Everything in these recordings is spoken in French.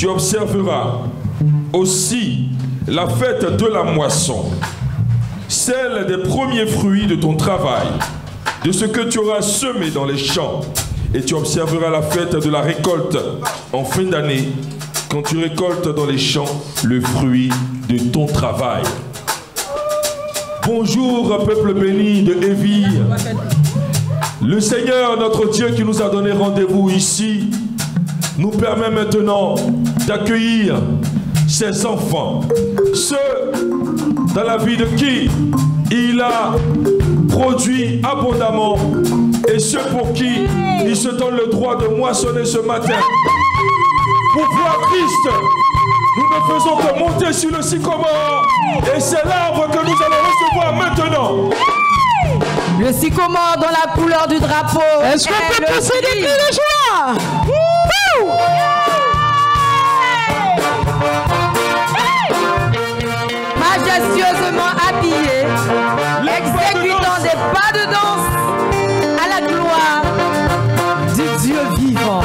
Tu observeras aussi la fête de la moisson, celle des premiers fruits de ton travail, de ce que tu auras semé dans les champs. Et tu observeras la fête de la récolte en fin d'année, quand tu récoltes dans les champs le fruit de ton travail. Bonjour, peuple béni de Éville. Le Seigneur, notre Dieu, qui nous a donné rendez-vous ici, nous permet maintenant d'accueillir ses enfants, ceux dans la vie de qui il a produit abondamment et ceux pour qui il se donne le droit de moissonner ce matin. Pour voir Christ, nous ne faisons que monter sur le sycomore et c'est l'arbre que nous allons recevoir maintenant. Le sycomore dans la couleur du drapeau. Est-ce qu'on peut pousser des cris de joie? Majestueusement habillé, exécutant des pas de danse à la gloire du Dieu vivant.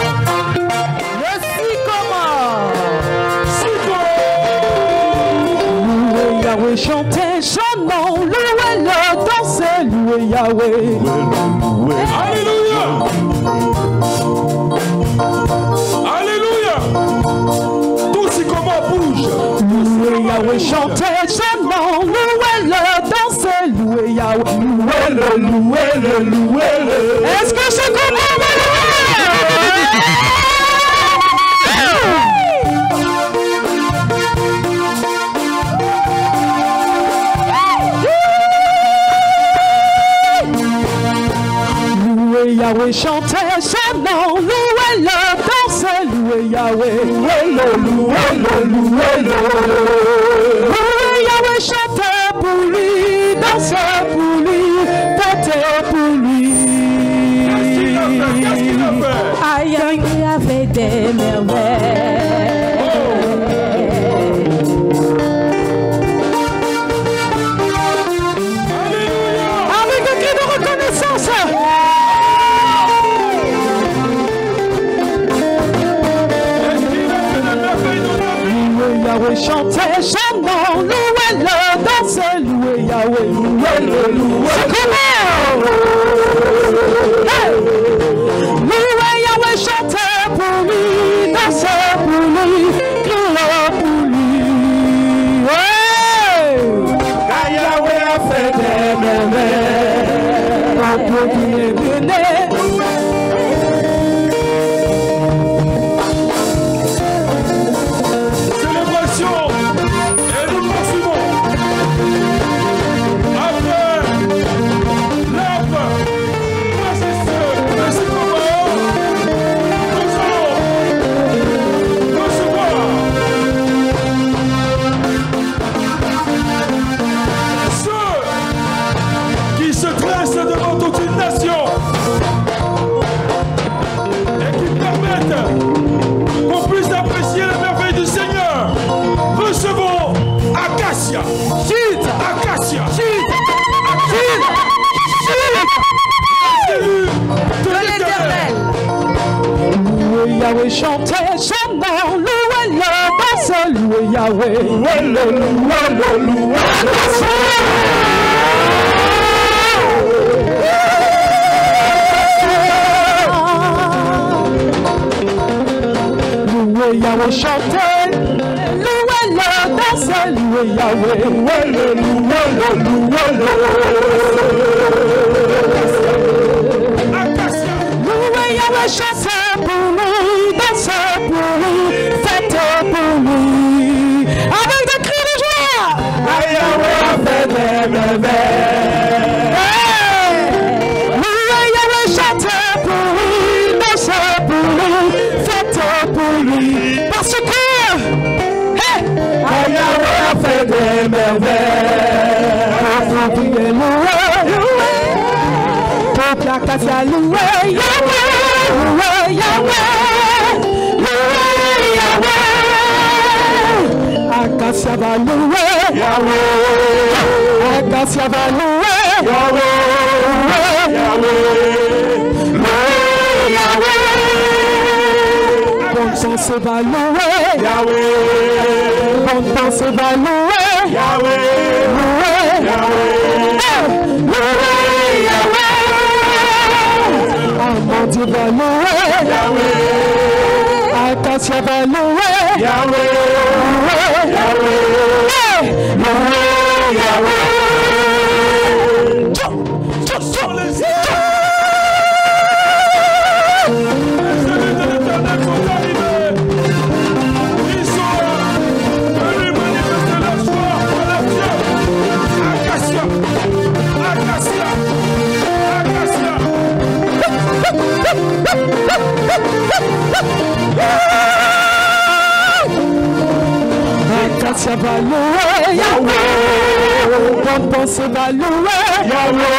Le sycomore. Louez Yahweh, chantez son nom, louez-le, dansez, louez Yahweh. Alléluia. Alléluia. Tout sycomore bouge. Louez Yahweh, chantez son nom, louez-le, dansez, louez Yahweh. Louez-le, louez-le, louez-le. Est-ce que c'est comme Yahweh, chantez son nom, louez-le, dansez, louez Yahweh. Louez-le, louez-le, louez-le. Louez Yahweh, chantez pour lui, dansez pour lui, fêtez pour lui. Qu'est-ce qu'il a fait? Aïe, aïe, il a fait des merveilles. Avec un cri de reconnaissance. Yahweh, chantez son nom, louez-le, dansez, louez Yahweh, louez-le, louez-le. Hey! Louez Yahweh, chantez pour lui, dansez pour lui, criez pour lui. Hey! Car Yahweh a fait des merveilles, un peu bien donné. Yahweh, chantez son nom, louez-le, dansez, louez Yahweh. Louez-le, louez-le, louez-le. Louez Yahweh, chantez, louez-le, dansez, louez Yahweh. Louez-le, louez-le, louez-le. Louez Yahweh, chantez. Faites pour lui avec des cris de joie. Yahweh a fait des merveilles. Yahweh chantez pour lui, dansez pour lui, faites pour lui. Parce que Yahweh a fait des merveilles. Pour prier louer, pour Acacia louer Yahweh, louer Yahweh. Acacia va louer Yahweh. Acacia va louer Yahweh. Yahweh. Yahweh. Comme son pensée va louer Yahweh. Bonne pensée va louer Yahweh. Louer Yahweh. Louer Yahweh. Mon Dieu va louer Yahweh. Acacia va louer Yahweh. Yahweh. Louer Yahweh. Acacia va louer Yahweh. Bonne pensée va louer Yahweh.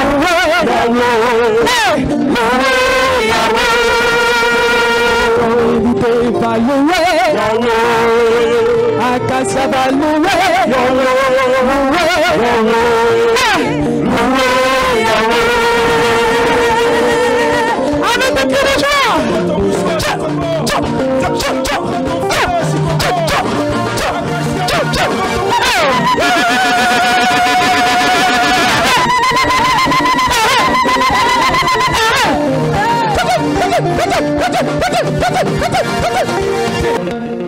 Louer Yahweh. Vérité va louer Yahweh. Acacia va louer avec des cris de joie.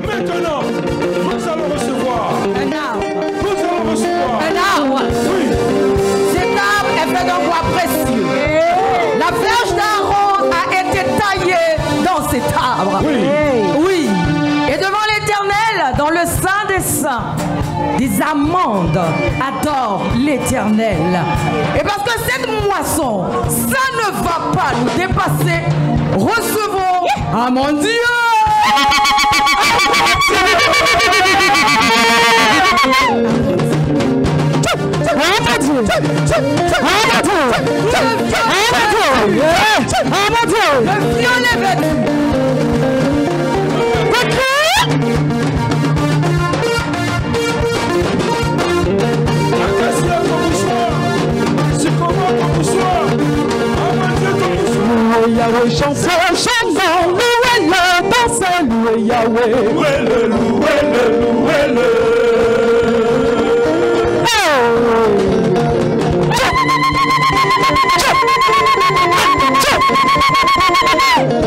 Maintenant, nous allons recevoir. Un arbre. Nous allons recevoir. Un arbre. Oui. Cet arbre est fait d'un bois précieux. La flèche d'Aaron a été taillée dans cet arbre. Oui. Oui. Et devant l'Éternel, dans le Saint des Saints, des amandes adorent l'Éternel. Et parce que cette moisson, ça ne va pas nous dépasser, recevons à mon Dieu. Le violet vêtu. Acacia ton mouchoir. Sycomore ton mouchoir. Amandier ton mouchoir. Louer Yahweh, chantez, chantons, louez-le, dansez, louez Yahweh. Louez-le, louez-le, louez-le.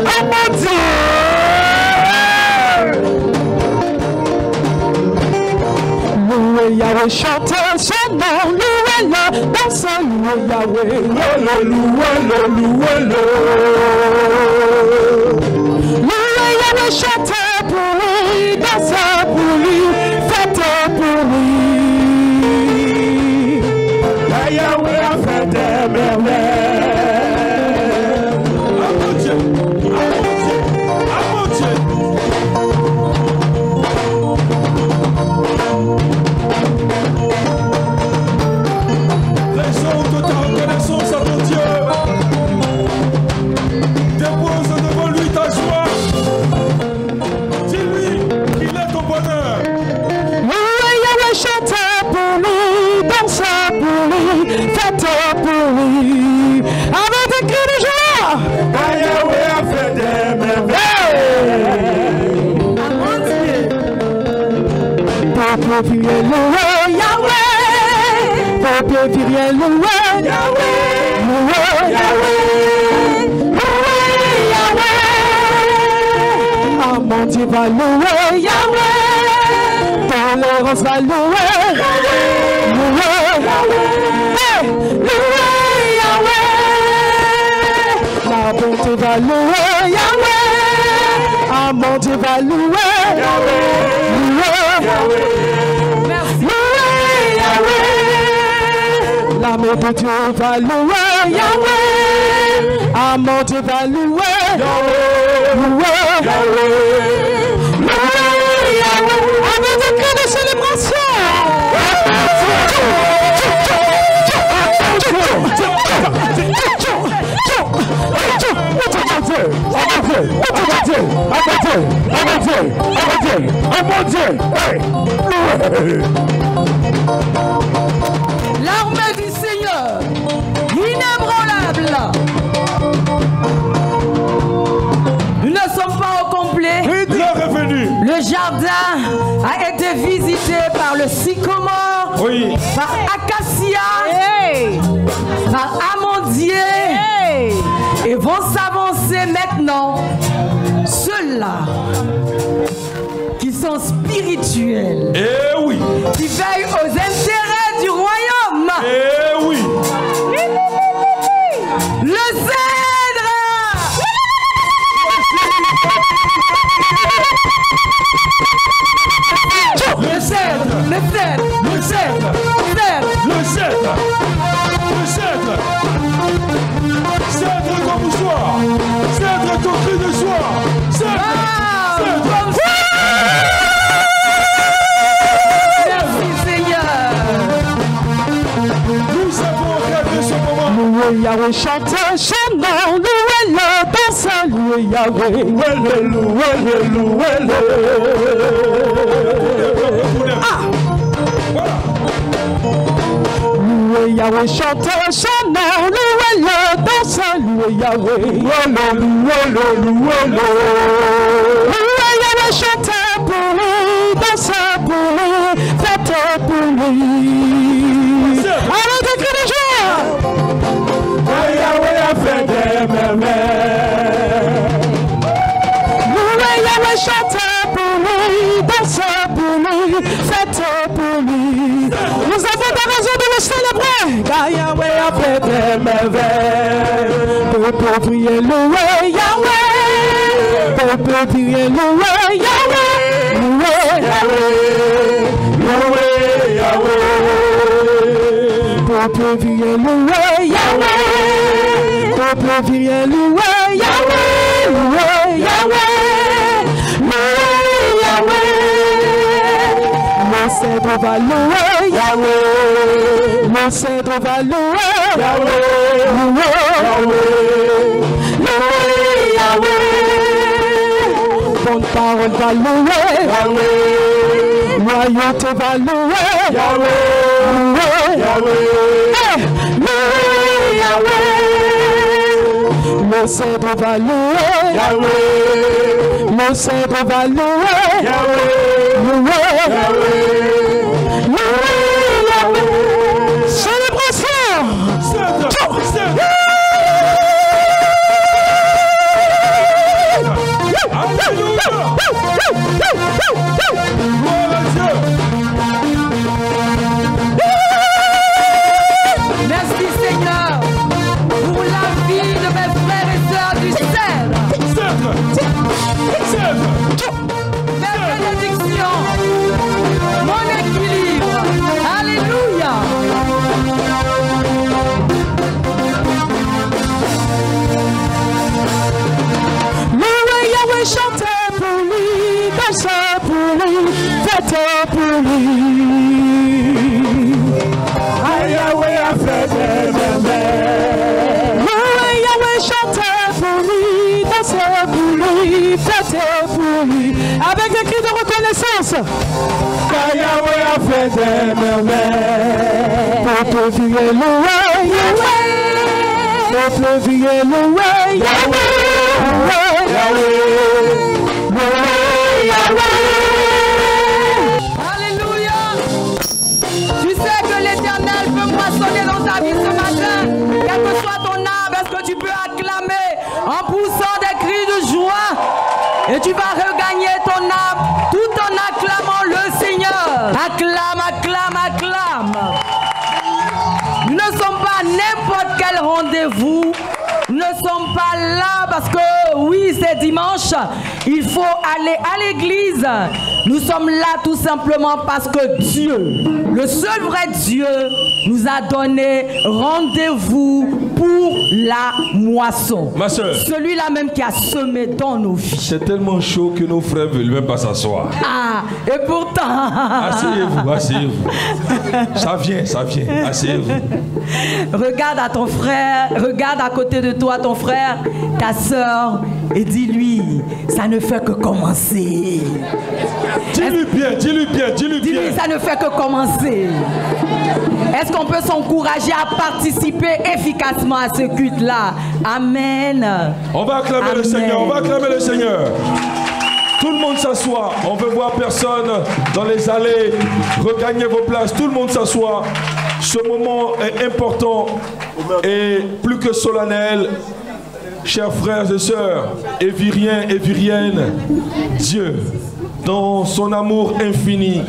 Oh mon Dieu! Louez Yahweh, chantez son nom, louez-le, dansez, louez Yahweh. Louez-le, louez-le, louez-le. Louez Yahweh, chantez pour lui, dansez pour lui, fêtez pour lui. Yahweh a fait des merveilles. Amandier. Amandier. Amandier. Raison de ta reconnaissance à ton Dieu. Dépose devant lui ta joie. Dis-lui qu'il est ton bonheur. Louez Yahweh, chantez pour lui, dansez pour lui, fêtez pour lui. Avec des cris de joie. Yahweh a fait des merveilles. Peuple viens louer Yahweh. Peuple viens louer Yahweh. Louer Yahweh. Louer Yahweh. Ah mon Dieu va louer Yahweh. Tolérance va louer Yahweh. Louer Yahweh. Louer Yahweh. La bonté va louer Yahweh. Ah mon Dieu va louer Yahweh. Louer Louer Yahweh. L'amour de Dieu va louer Yahweh. Ah mon Dieu va louer Yahweh. Louer Yahweh. Avec des cris de célébration. L'armée du Seigneur, inébranlable. Nous ne sommes pas au complet. Oui, Le jardin a été visité par le sycomore, Oui. par acacia, par amandier, et vont s'avancer maintenant ceux-là qui sont spirituels, Eh oui. qui veillent aux intérêts du royaume. Eh oui. Le cèdre. Le cèdre, le cèdre, Le cèdre. le cèdre. Le cèdre. Le cèdre. Cèdre ton mouchoir. Cèdre ton cri de joie. Cèdre. Cèdre. Merci Seigneur. Nous avons rêvé ce moment. Louez Yahweh, chantez son nom, louez-le, dansez, louez Yahweh, louez-le, louez-le, louez-le. Voilà. Louez Yahweh, chantez son nom, louez-le, dansez, louez Yahweh, louez-le, louez-le, louez-le. Louez Yahweh, chantez pour lui, dansez pour lui, faites pour lui. Avec des cris de joie. Yahweh a fait des merveilles. Louez Yahweh, chantez pour lui, dansez pour lui, faites pour lui. Nous avons des raisons de le célébrer, car Yahweh a fait des merveilles. Pour prier, louez Yahweh. Pour prier, louez Yahweh. Louez Yahweh. Loué Yahweh. Pour prier, louez Yahweh. Pour prier, louez Yahweh. Louez Yahweh. Louez Yahweh. Mon cèdre va louer Yahweh. Mon cèdre va louer Yahweh. Louer Louer Yahweh. Bonne parole va louer Yahweh. Loyauté va louer Yahweh. Louer Yahweh. Louer Yahweh. Le cèdre va louer Yahweh. Le cèdre va louer Yahweh. Louer Yahweh. Louer Yahweh. Célébration. Cèdre. Cèdre. Alléluia. Gloire à Dieu. Merci Seigneur pour la vie de mes frères et sœurs du cèdre. Cèdre. Cèdre. Mes bénédictions, mon équilibre. Alléluia. Louez Yahweh, chantez pour lui, dansez pour lui, faites pour lui. Yahweh a fait des merveilles. Louez Yahweh, chantez pour lui, dansez pour lui, faites pour lui. Avec des cris de reconnaissance. Car Yahweh a fait des merveilles. Peuple vieux, louez Yahweh. Peuple vieux, louez Yahweh. Alléluia. Tu sais que l'Éternel peut moissonner dans ta vie ce matin. Quel que soit ton âme, est-ce que tu peux acclamer en poussant des cris de joie? Et tu vas regagner ton âme tout en acclamant le Seigneur. Acclame, acclame, acclame. Nous ne sommes pas à n'importe quel rendez-vous. Nous ne sommes pas là parce que, oui, c'est dimanche. Il faut aller à l'église. Nous sommes là tout simplement parce que Dieu, le seul vrai Dieu, nous a donné rendez-vous pour la moisson. Ma soeur. Celui-là même qui a semé dans nos vies. C'est tellement chaud que nos frères ne veulent même pas s'asseoir. Ah, et pourtant... Asseyez-vous, asseyez-vous. Ça vient, asseyez-vous. Regarde à ton frère, regarde à côté de toi ton frère, ta soeur, et dis-lui, ça ne fait que commencer. Dis-lui bien, dis-lui bien, dis-lui bien. Dis-lui, ça ne fait que commencer. Est-ce qu'on peut s'encourager à participer efficacement à ce culte-là? Amen. On va acclamer le Seigneur, on va acclamer le Seigneur. Tout le monde s'assoit. On veut voir personne dans les allées. Regagnez vos places. Tout le monde s'assoit. Ce moment est important et plus que solennel. Chers frères et sœurs, éviriens et viriennes, Dieu, dans son amour infini,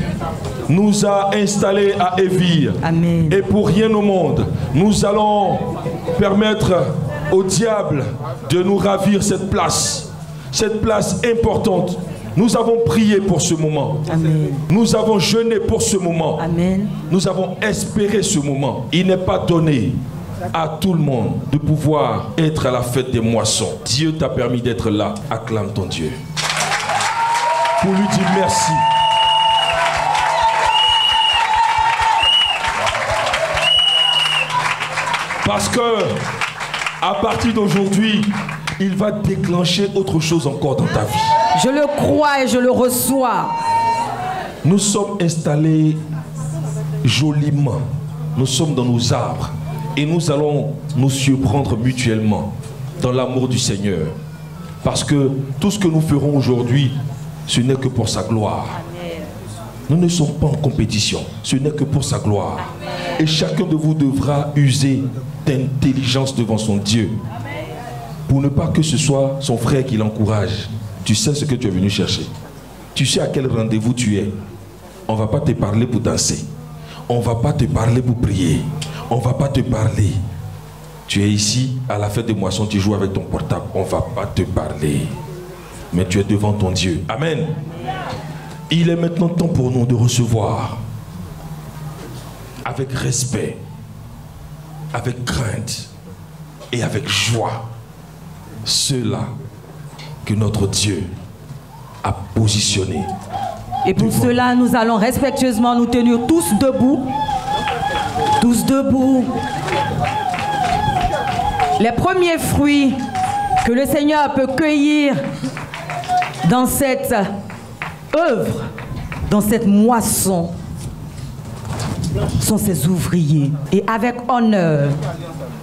nous a installés à Évire. Amen. Et pour rien au monde, nous allons permettre au diable de nous ravir cette place importante. Nous avons prié pour ce moment. Amen. Nous avons jeûné pour ce moment. Amen. Nous avons espéré ce moment. Il n'est pas donné à tout le monde de pouvoir être à la fête des moissons. Dieu t'a permis d'être là. Acclame ton Dieu. Pour lui dire merci. Parce que à partir d'aujourd'hui, il va déclencher autre chose encore dans ta vie. Je le crois et je le reçois. Nous sommes installés joliment. Nous sommes dans nos arbres. Et nous allons nous surprendre mutuellement dans l'amour du Seigneur. Parce que tout ce que nous ferons aujourd'hui, ce n'est que pour sa gloire. Nous ne sommes pas en compétition. Ce n'est que pour sa gloire. Et chacun de vous devra user d'intelligence devant son Dieu. Pour ne pas que ce soit son frère qui l'encourage. Tu sais ce que tu es venu chercher. Tu sais à quel rendez-vous tu es. On ne va pas te parler pour danser. On ne va pas te parler pour prier. On ne va pas te parler. Tu es ici à la fête de moisson, tu joues avec ton portable. On ne va pas te parler. Mais tu es devant ton Dieu. Amen. Il est maintenant temps pour nous de recevoir avec respect, avec crainte et avec joie ceux-là que notre Dieu a positionnés. Et pour cela, nous allons respectueusement nous tenir tous debout. Tous debout. Les premiers fruits que le Seigneur peut cueillir dans cette œuvre, dans cette moisson, sont ses ouvriers. Et avec honneur,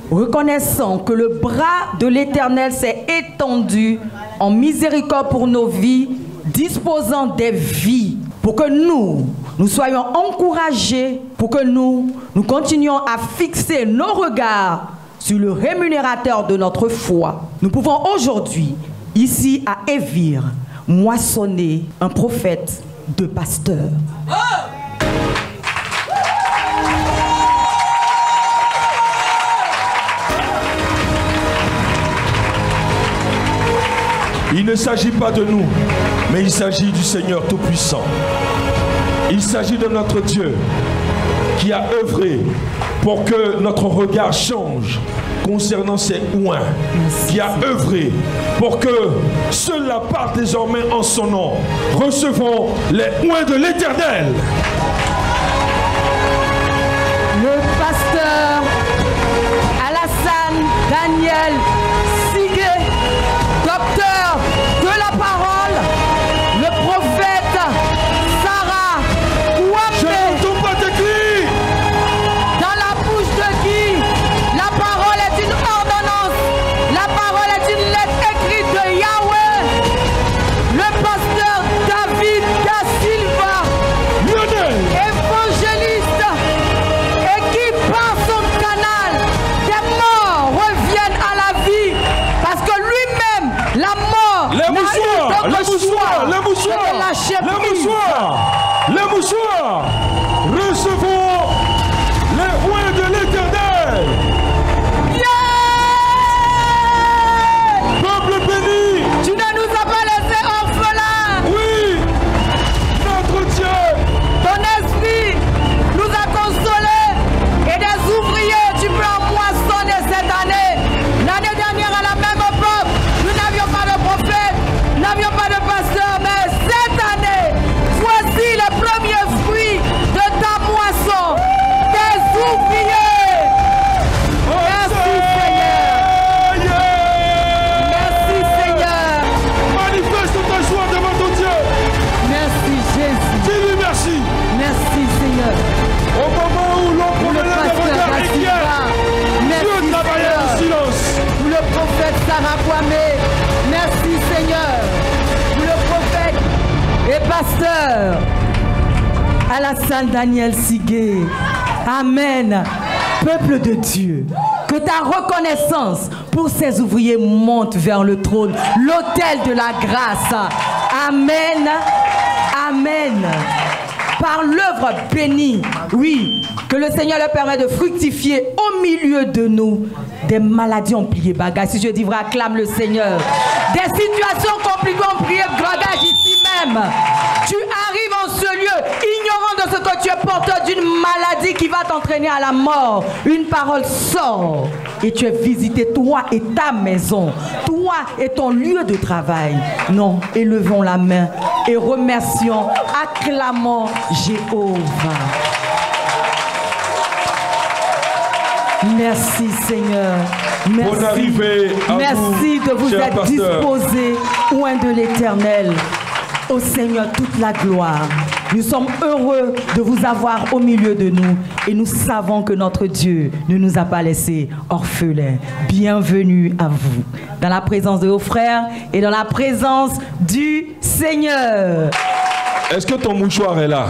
reconnaissant que le bras de l'Éternel s'est étendu en miséricorde pour nos vies, disposant des vies pour que nous soyons encouragés, pour que nous continuions à fixer nos regards sur le rémunérateur de notre foi. Nous pouvons aujourd'hui, ici à Évire, moissonner un prophète de pasteur. Il ne s'agit pas de nous, mais il s'agit du Seigneur Tout-Puissant. Il s'agit de notre Dieu qui a œuvré pour que notre regard change concernant ces oins, qui a œuvré pour que ceux-là parlent désormais en son nom. Recevons les oins de l'Éternel. Le pasteur Alassane Daniel Sigué, docteur de la parole, le prophète Sarah Ouambe. Je n'entends pas tes cris. Dans la bouche de qui la parole est une ordonnance, la parole est une lettre écrite de Yahweh. Le pasteur David Da Silva, Lionel, évangéliste, et qui par son canal des morts reviennent à la vie, parce que lui-même, la mort, les mouchoirs, les mouchoirs, les mouchoirs, les mouchoirs, recevons les oins de l'Éternel. Yeah! Peuple béni, Tu ne nous as pas laissés orphelins. oui, notre Dieu, Ton esprit nous a consolés et des ouvriers tu peux en moissonner cette année. L'année dernière à la même époque, nous n'avions pas de prophète, nous n'avions pas de pasteur, mais cette année, voici les premiers fruits pasteur Alassane Daniel Sigué. Amen. Peuple de Dieu, que ta reconnaissance pour ces ouvriers monte vers le trône, l'autel de la grâce. Amen. Amen. Par l'œuvre bénie, oui, que le Seigneur leur permet de fructifier au milieu de nous. Des maladies ont plié bagage. Si je dis vrai, acclame le Seigneur. Des situations compliquées ont plié bagage ici même. Tu arrives en ce lieu, ignorant de ce que tu es porteur d'une maladie qui va t'entraîner à la mort. Une parole sort et tu es visité, toi et ta maison, toi et ton lieu de travail. Non, élevons la main et remercions, acclamons Jéhovah. Merci Seigneur. Merci. Bonne arrivée à merci vous, de vous cher être pasteur. disposé loin de l'Éternel. Au Seigneur toute la gloire. Nous sommes heureux de vous avoir au milieu de nous et nous savons que notre Dieu ne nous a pas laissés orphelins. Bienvenue à vous, dans la présence de vos frères et dans la présence du Seigneur. Est-ce que ton mouchoir est là?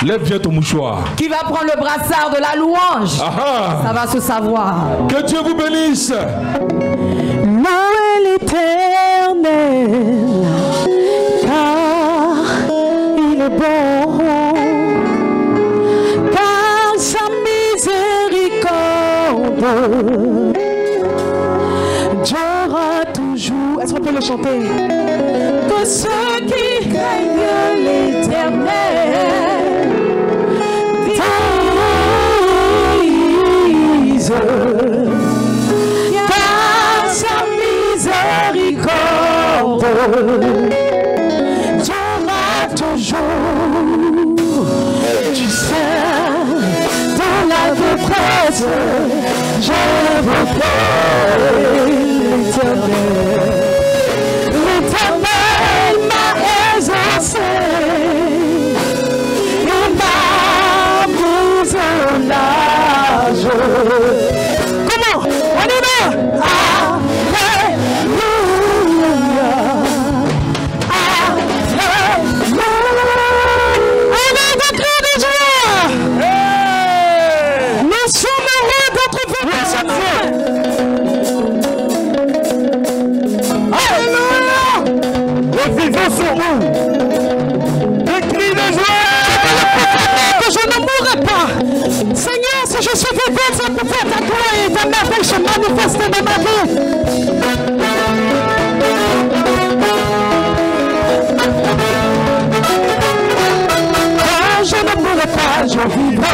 Lève bien ton mouchoir. Qui va prendre le brassard de la louange? Aha. Ça va se savoir. Que Dieu vous bénisse. Louez l'Éternel, car il est bon, car sa miséricorde durera toujours. Est-ce qu'on peut le chanter? Que ceux qui craignent l'Éternel disent, car sa miséricorde durera toujours. Tu sais, dans la détresse, j'invoquerai l'Éternel. L'Éternel m'a exaucé, il m'a mis en âge. Comment? On y va! Alléluia! Alléluia! Avec des cris de joie! Nous sommes heureux d'être venus cette fois! Alléluia! Les vivants sont où? Des cris de joie! Que je ne mourrai pas! Seigneur, si je suis vivant, c'est pour faire ta gloire et ta merveille se manifester dans ma vie. Non, je ne mourrai pas, je vivrai.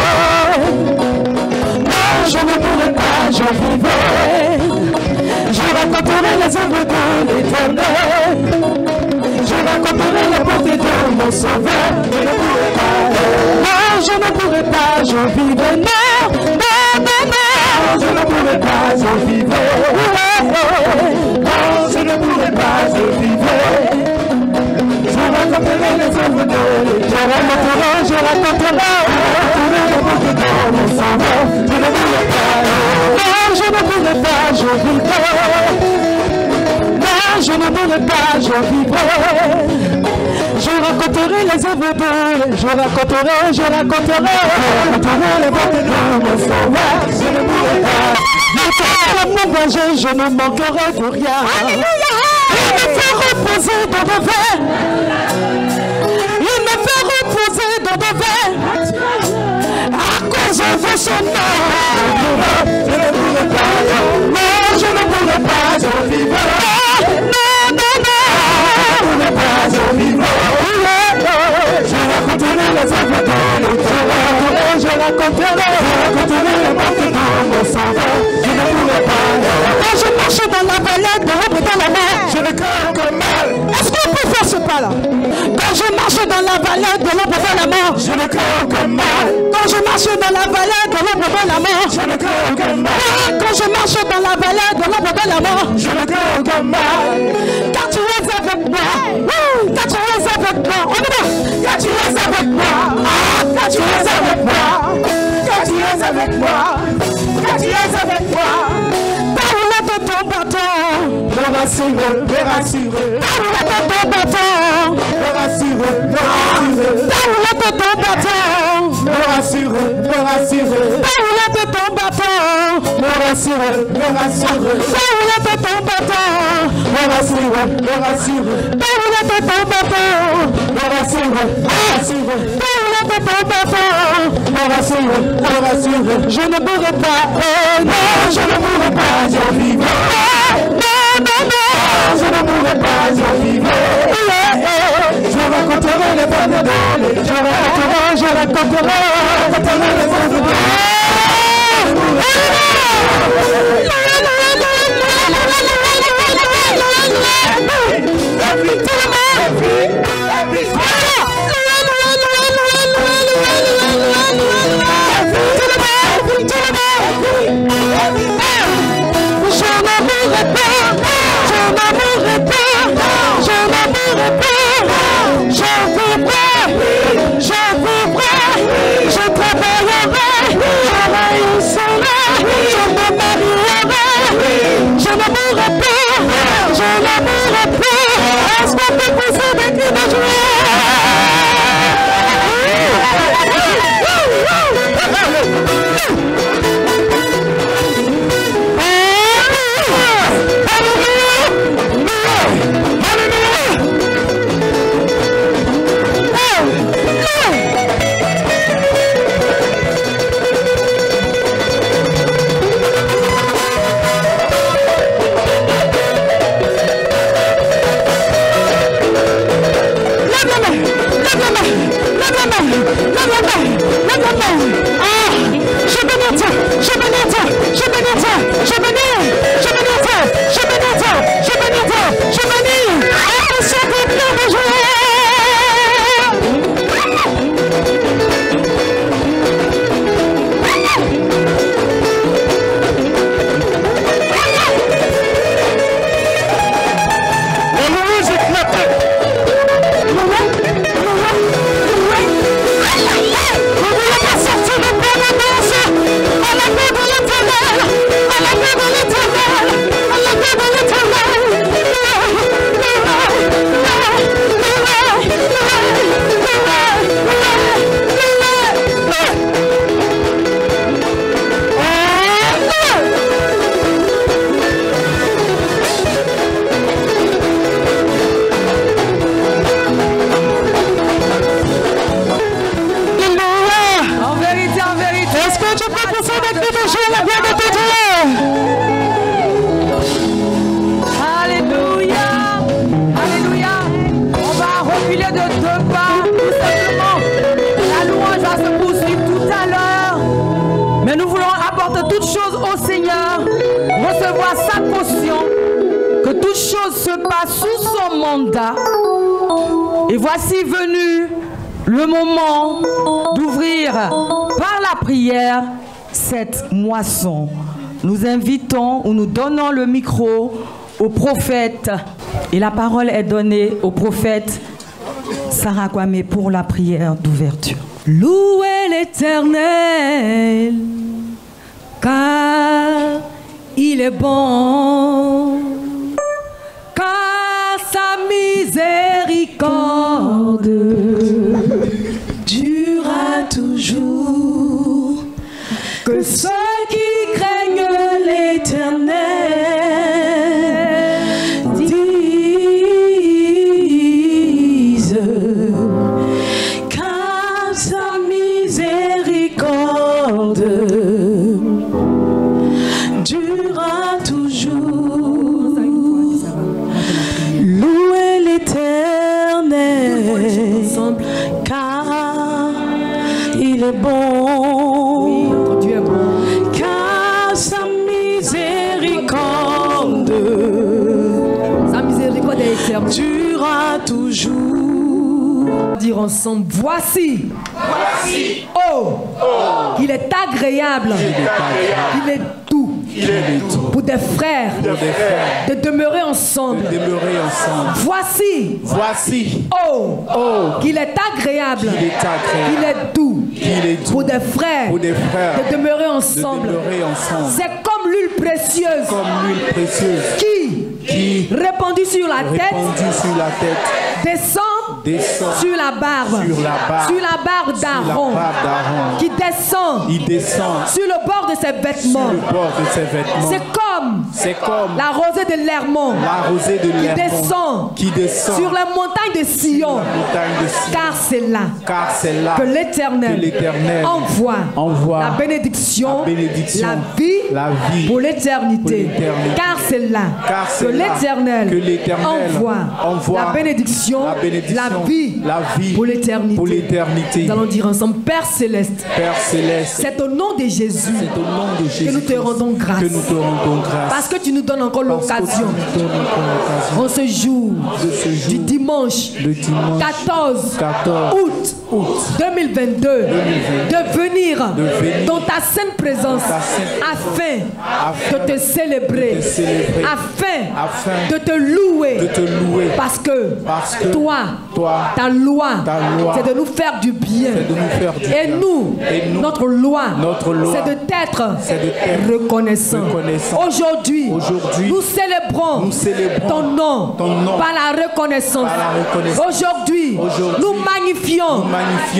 Non, je ne mourrai pas, je vivrai. Je raconterai les œuvres de l'Éternel. Je raconterai les bontés de mon Sauveur. Je ne mourrai pas. Non, je ne mourrai pas, je vivrai. Non, non, non, non. Je ne mourrai pas, je vivrai. Non, je ne mourrai pas, je vivrai. Je raconterai les œuvres de l'Éternel. Je raconterai les bontés de mon Sauveur. Je ne mourrai pas. Non, je ne mourrai pas, je vivrai. Non, je ne mourrai pas, je vivrai. Je raconterai les œuvres de, je raconterai les bontés de mon Sauveur. Je ne mourrai pas. Mon berger, je ne manquerai de rien. Alléluia. Il me fait reposer dans de verts. Il me fait reposer dans de verts. À cause de son nom. Je ne mourrai pas. Non, je ne mourrai pas, je vivrai. Non, non, non. Je ne mourrai pas, je vivrai. Je raconterai les œuvres de l'Éternel. Je raconterai les bontés de mon Sauveur. Je ne mourrai pas. Quand je marche dans la vallée de l'ombre de la mort, je ne crains aucun mal. Est-ce qu'on peut faire ce pas là? Quand je marche dans la vallée de l'ombre de la mort, je ne crains aucun mal. Quand je marche dans la vallée de l'ombre de la mort, je ne crains aucun mal. Quand je marche dans la vallée de l'ombre de la mort, je ne crains aucun mal. Car tu es avec moi. Car tu es avec moi. On y va. Car tu es avec moi. Car tu es avec moi. Car tu es avec moi. Car tu es avec moi. Parle de ton bâton. Me rassurer, me rassurer. Parle de ton bâton. Me rassurer, me rassurer. Parle de ton bâton, Me rassurer, me rassurer. parle de ton bâton, Me rassurer, me rassurer. parle de ton bâton, Me rassurer, me rassurer. parle de ton bâton, Me rassurer, me rassurer. parle de ton bâton. Me rassurer, me rassurer. Je ne mourrai pas, oh non, je ne mourrai pas, Je vivrai, non, non, non, je ne mourrai pas, je vivrai. Je raconterai les bonnes nouvelles. Je raconterai les bonnes nouvelles. Et voici venu le moment d'ouvrir par la prière cette moisson. Nous invitons ou nous donnons le micro au prophète et la parole est donnée au prophète Sarah Kwame pour la prière d'ouverture. Louez l'Éternel, car il est bon, car sa miséricorde durera toujours. Que ceux qui craignent l'Éternel disent, car sa miséricorde durera toujours. Louez l'Éternel, car il est bon. Car sa miséricorde durera toujours. Dire ensemble, voici. Oh, il est agréable. Il est doux. Pour des frères, de demeurer ensemble. Voici. Oh, qu'il est agréable. Il est doux. Pour des frères, de demeurer ensemble. C'est comme l'huile précieuse. Qui répandue sur la tête, descend sur la barbe d'Aaron, qui descend sur le bord de ses vêtements. C'est comme la rosée de l'Hermon qui descend sur la montagne de Sion, car c'est là que l'Éternel envoie la bénédiction, la vie pour l'éternité. Car c'est là que l'Éternel envoie la bénédiction, la vie pour l'éternité. Nous allons dire ensemble, Père Céleste, c'est au nom de Jésus que nous te rendons grâce. Parce que tu nous donnes encore l'occasion, en ce jour du dimanche 14 août 2022, de venir dans ta sainte présence afin de te célébrer, afin de te louer, parce que toi, ta loi, c'est de nous faire du bien. Et nous, notre loi, c'est de t'être reconnaissant. Aujourd'hui, nous célébrons ton nom par la reconnaissance. Aujourd'hui, nous magnifions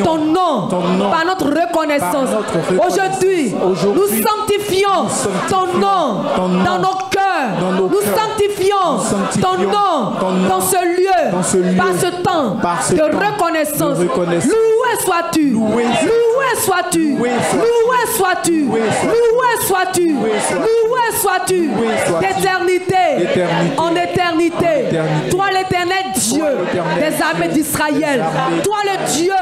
ton nom par notre reconnaissance. Aujourd'hui, nous sanctifions ton nom dans nos cœurs. Nous sanctifions ton nom dans ce lieu, par ce temps de reconnaissance. Loué sois-tu, loué sois-tu, loué sois-tu, loué sois-tu, loué sois-tu, d'éternité en éternité. Toi l'éternel Dieu des armées d'Israël, toi le Dieu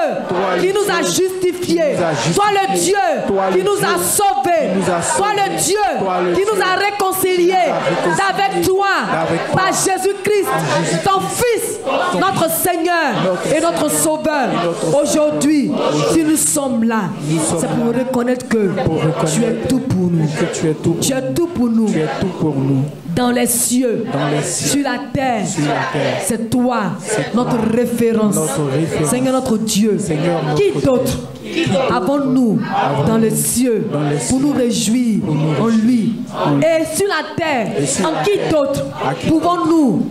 qui nous a justifiés, toi le Dieu qui nous a sauvés, toi le Dieu qui nous a réconciliés avec toi par Jésus-Christ, ton Fils, notre Seigneur et notre Sauveur. Aujourd'hui, si nous sommes là, c'est pour reconnaître que tu es tout pour nous. Tu es tout pour nous. Dans les cieux, sur la terre, c'est toi, notre référence. Seigneur notre Dieu, qui d'autre avons-nous dans les cieux pour nous réjouir en lui? Et sur la terre, en qui d'autre pouvons-nous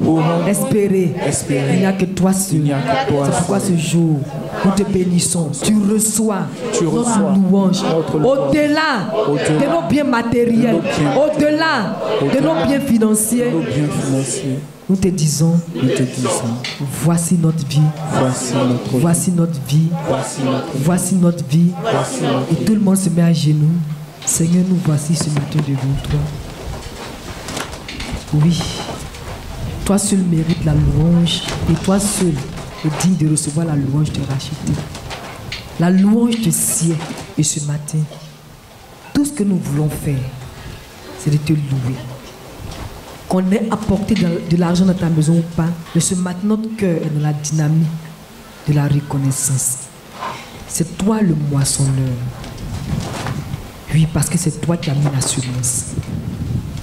espérer? Il n'y a que toi seul. C'est pourquoi ce jour, nous te bénissons. Tu reçois notre louange. Au-delà de nos biens matériels, au-delà de nos biens financiers, nous te disons, voici notre vie, voici notre vie, voici notre vie. Et tout le monde se met à genoux. Seigneur, nous voici ce matin devant toi. Oui, toi seul mérites la louange et toi seul est digne de recevoir la louange de racheter. La louange te sied. Et ce matin, tout ce que nous voulons faire, c'est de te louer. Qu'on ait apporté de l'argent dans ta maison ou pas, mais ce matin, notre cœur est dans la dynamique de la reconnaissance. C'est toi le moissonneur. Oui, parce que c'est toi qui as mis la semence.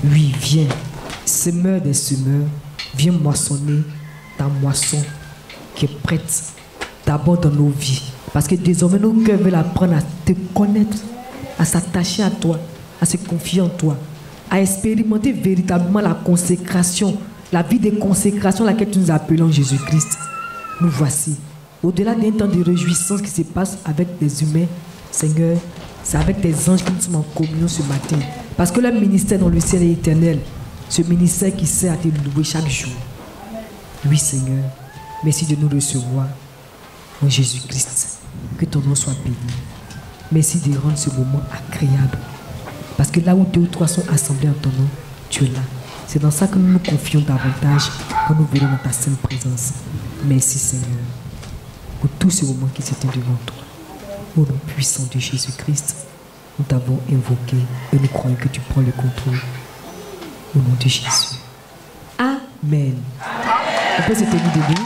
Oui, viens, semeur des semeurs, viens moissonner ta moisson qui est prête d'abord dans nos vies. Parce que désormais, nos cœurs veulent apprendre à te connaître, à s'attacher à toi, à se confier en toi, à expérimenter véritablement la consécration, la vie de consécration à laquelle tu nous appelles en Jésus-Christ. Nous voici. Au-delà d'un temps de réjouissance qui se passe avec des humains, Seigneur, c'est avec tes anges que nous sommes en communion ce matin. Parce que le ministère dans le ciel est éternel. Ce ministère qui sert à te louer chaque jour. Oui, Seigneur, merci de nous recevoir en Jésus-Christ. Que ton nom soit béni. Merci de rendre ce moment agréable. Parce que là où 2 ou 3 sont assemblés en ton nom, tu es là. C'est dans ça que nous nous confions davantage quand nous verrons dans ta sainte présence. Merci Seigneur pour tout ce moment qui s'était devant toi. Au nom puissant de Jésus-Christ, nous t'avons invoqué et nous croyons que tu prends le contrôle. Au nom de Jésus. Amen. On peut se tenir debout.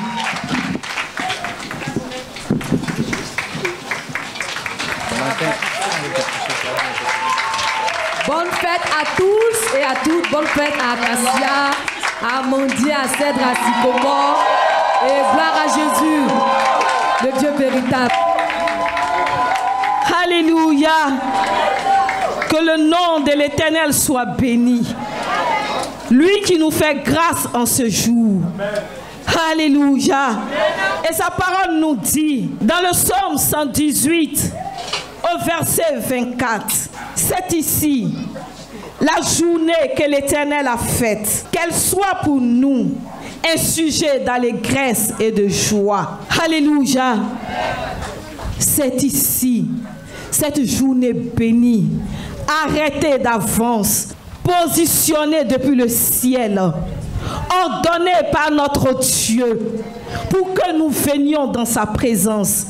Bonne fête à tous et à toutes. Bonne fête à Acacia, à Amandier, à Cèdre, à Sycomore. Et gloire à Jésus, le Dieu véritable. Alléluia. Que le nom de l'Éternel soit béni. Lui qui nous fait grâce en ce jour. Alléluia. Et sa parole nous dit, dans le psaume 118, au verset 24, c'est ici la journée que l'Éternel a faite, qu'elle soit pour nous un sujet d'allégresse et de joie. Alléluia. C'est ici, cette journée bénie, arrêtée d'avance, positionnée depuis le ciel, ordonnée par notre Dieu, pour que nous venions dans sa présence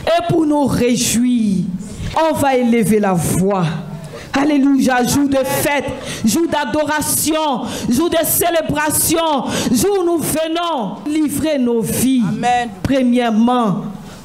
et pour nous réjouir. On va élever la voix. Alléluia, jour de fête, jour d'adoration, jour de célébration, jour où nous venons livrer nos vies. Amen. Premièrement,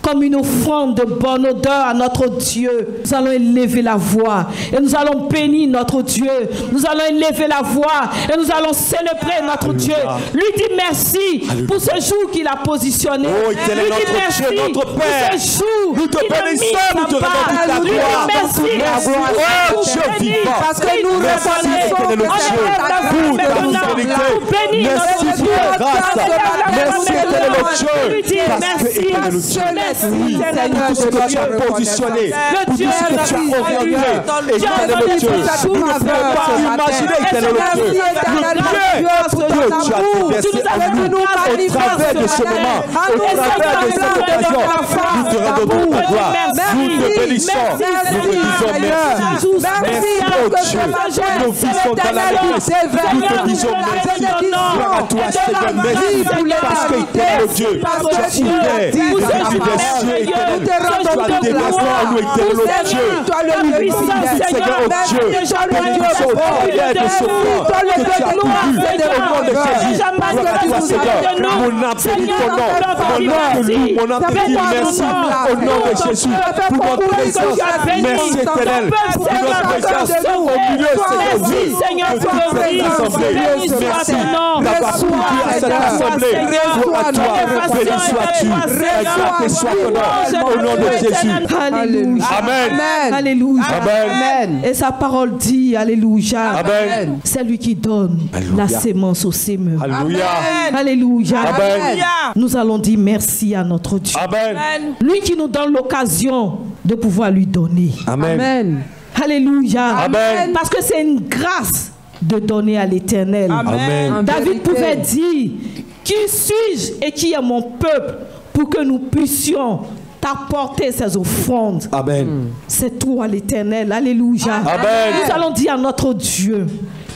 comme une offrande de bonne odeur à notre Dieu. Nous allons élever la voix et nous allons bénir notre Dieu. Nous allons élever la voix et nous allons célébrer notre Dieu. Lui dit merci pour ce jour qu'il a positionné. Oh, il est notre merci Dieu, notre Père. pour ce jour Nous te bénissons, nous te rendons toute la gloire. Merci. Oh, Dieu vivant. Parce que nous reconnaissons que merci pour ta grâce. Merci éternel notre Dieu. Parce que éternel notre Dieu. Oui, pour tout ce que tu as positionné, pour tout ce que tu as orienté, éternel notre Dieu. Nous ne pouvons pas imaginer, éternel notre Dieu, le bien que tu as déversé en nous, au travers de ce moment, au travers de cette occasion. Nous te rendons toute la gloire. Nous te bénissons. Nous te disons merci. Merci, oh Dieu. Nos vies sont dans la réponse. Nous te disons merci. Gloire à toi, Seigneur. Merci parce que éternel Dieu, tu as ouvert des cieux éternels. Tu as déversé en nous, éternel Dieu. Seigneur, oh Dieu, bénédiction au travers de ce temps que tu as pourvu. Au nom de Jésus, gloire à toi, Seigneur. Mon âme bénit ton nom. Mon âme te loue, mon âme te dit merci. Au nom de Jésus, pour notre présence. Merci éternel pour notre présence au milieu, Seigneur, de toute cette assemblée. Merci d'avoir pourvu à cette assemblée. Gloire à toi, béni sois-tu. Exalté soit ton nom. Au nom de Jésus. Alléluia. Amen. Alléluia. Amen. Et sa parole dit, alléluia. Amen. C'est lui qui donne la sémence au semeur. Alléluia. Alléluia. Amen. Nous allons dire merci à notre Dieu. Amen. Lui qui nous donne l'occasion de pouvoir lui donner. Amen. Alléluia. Amen. Parce que c'est une grâce de donner à l'Éternel. Amen. David pouvait dire, qui suis-je et qui est mon peuple pour que nous puissions t'apporter ces offrandes. Amen. C'est toi l'Éternel. Alléluia. Amen. Nous allons dire à notre Dieu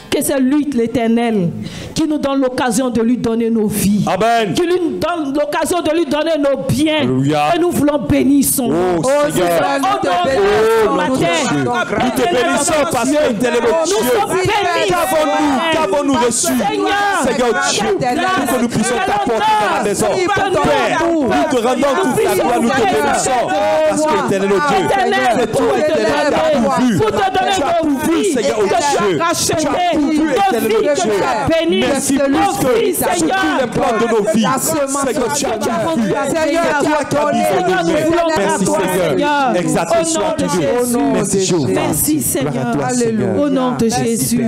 que c'est lui l'Éternel qui nous donne l'occasion de lui donner nos vies. Amen. Qui nous donne l'occasion de lui donner nos biens. Alléluia. Et nous voulons bénir son nom. Oh Seigneur. Nous te bénissons parce que tel est notre Dieu. Qu'avons-nous reçu, Seigneur Dieu, pour que nous puissions t'apporter dans la maison. Père, nous te rendons toute la gloire, nous te bénissons parce que tel est notre Dieu. C'est toi, éternel, qui as pourvu. Tu as pourvu, Seigneur Dieu. Tu as pourvu, éternel Dieu. Merci plus que sur tous les plans de nos vies. Seigneur, tu as pourvu. C'est toi qui as mis en nous. Merci Seigneur. Exalté sois-tu Dieu. Merci Jéhovah. Merci Seigneur. Au nom de Jésus.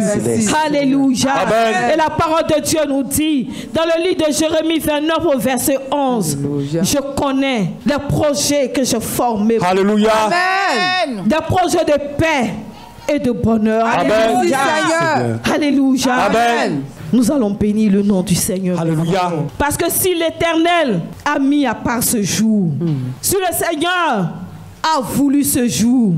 Alléluia. Amen. Et la parole de Dieu nous dit, dans le livre de Jérémie 29 au verset 11, je connais les projets que je formais. Alléluia. Des projets de paix et de bonheur. Amen. Alléluia. Alléluia. Amen. Nous allons bénir le nom du Seigneur. Alléluia. Parce que si l'Éternel a mis à part ce jour, si le Seigneur a voulu ce jour,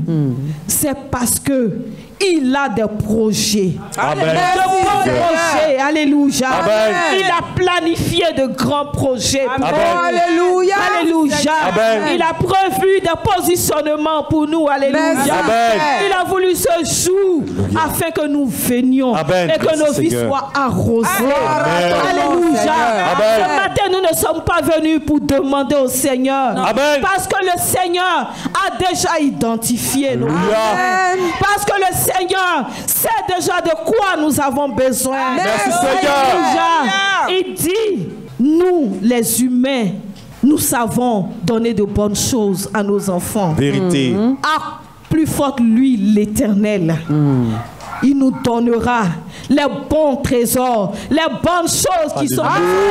c'est parce que il a des projets. Amen. De bons projets. Alléluia. Amen. Il a planifié de grands projets. Amen. Alléluia. Alléluia. Amen. Il a prévu des positionnements pour nous. Alléluia. Amen. Il a voulu ce jour afin que nous venions Amen. et que nos vies Seigneur. soient arrosées. Amen. Alléluia. Amen. Ce matin, nous ne sommes pas venus pour demander au Seigneur. Amen. Parce que le Seigneur a déjà identifié nos Alléluia. vies. Parce que le Seigneur sait déjà de quoi nous avons besoin. Merci, Seigneur. Alléluia. Il dit, nous les humains, nous savons donner de bonnes choses à nos enfants. Vérité. À plus forte lui l'Éternel. Il nous donnera les bons trésors, les bonnes choses qui sont. Alléluia.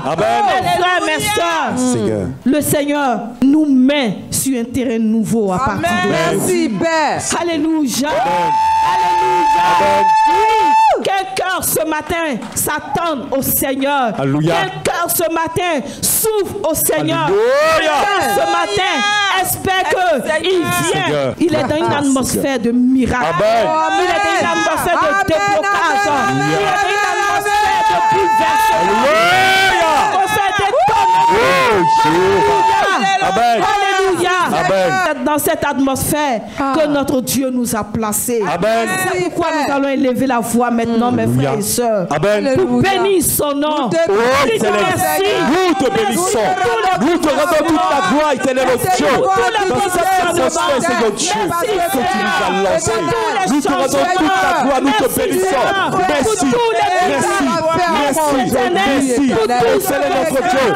Mes frères, mes sœurs, le Seigneur nous met sur un terrain nouveau à partir de Merci, Père. Alléluia. Alléluia. Quel cœur ce matin s'attend au Seigneur. Alléluia. Quel cœur ce matin s'ouvre au Seigneur. Quel cœur ce matin espère qu'il vient. Il est dans une atmosphère de miracle. Il est dans une atmosphère de déblocage. Il est dans une atmosphère de bouleversement. Alléluia. C'est dans cette atmosphère que notre Dieu nous a placés. C'est pourquoi nous allons élever la voix maintenant, mes frères et sœurs, pour bénir son nom. Nous te bénissons. Nous te rendons toute la gloire, éternel Dieu. Dans cette atmosphère, Seigneur Dieu, que tu nous as lancé. Nous te rendons toute la gloire, nous te bénissons. Merci. Éternel notre Dieu.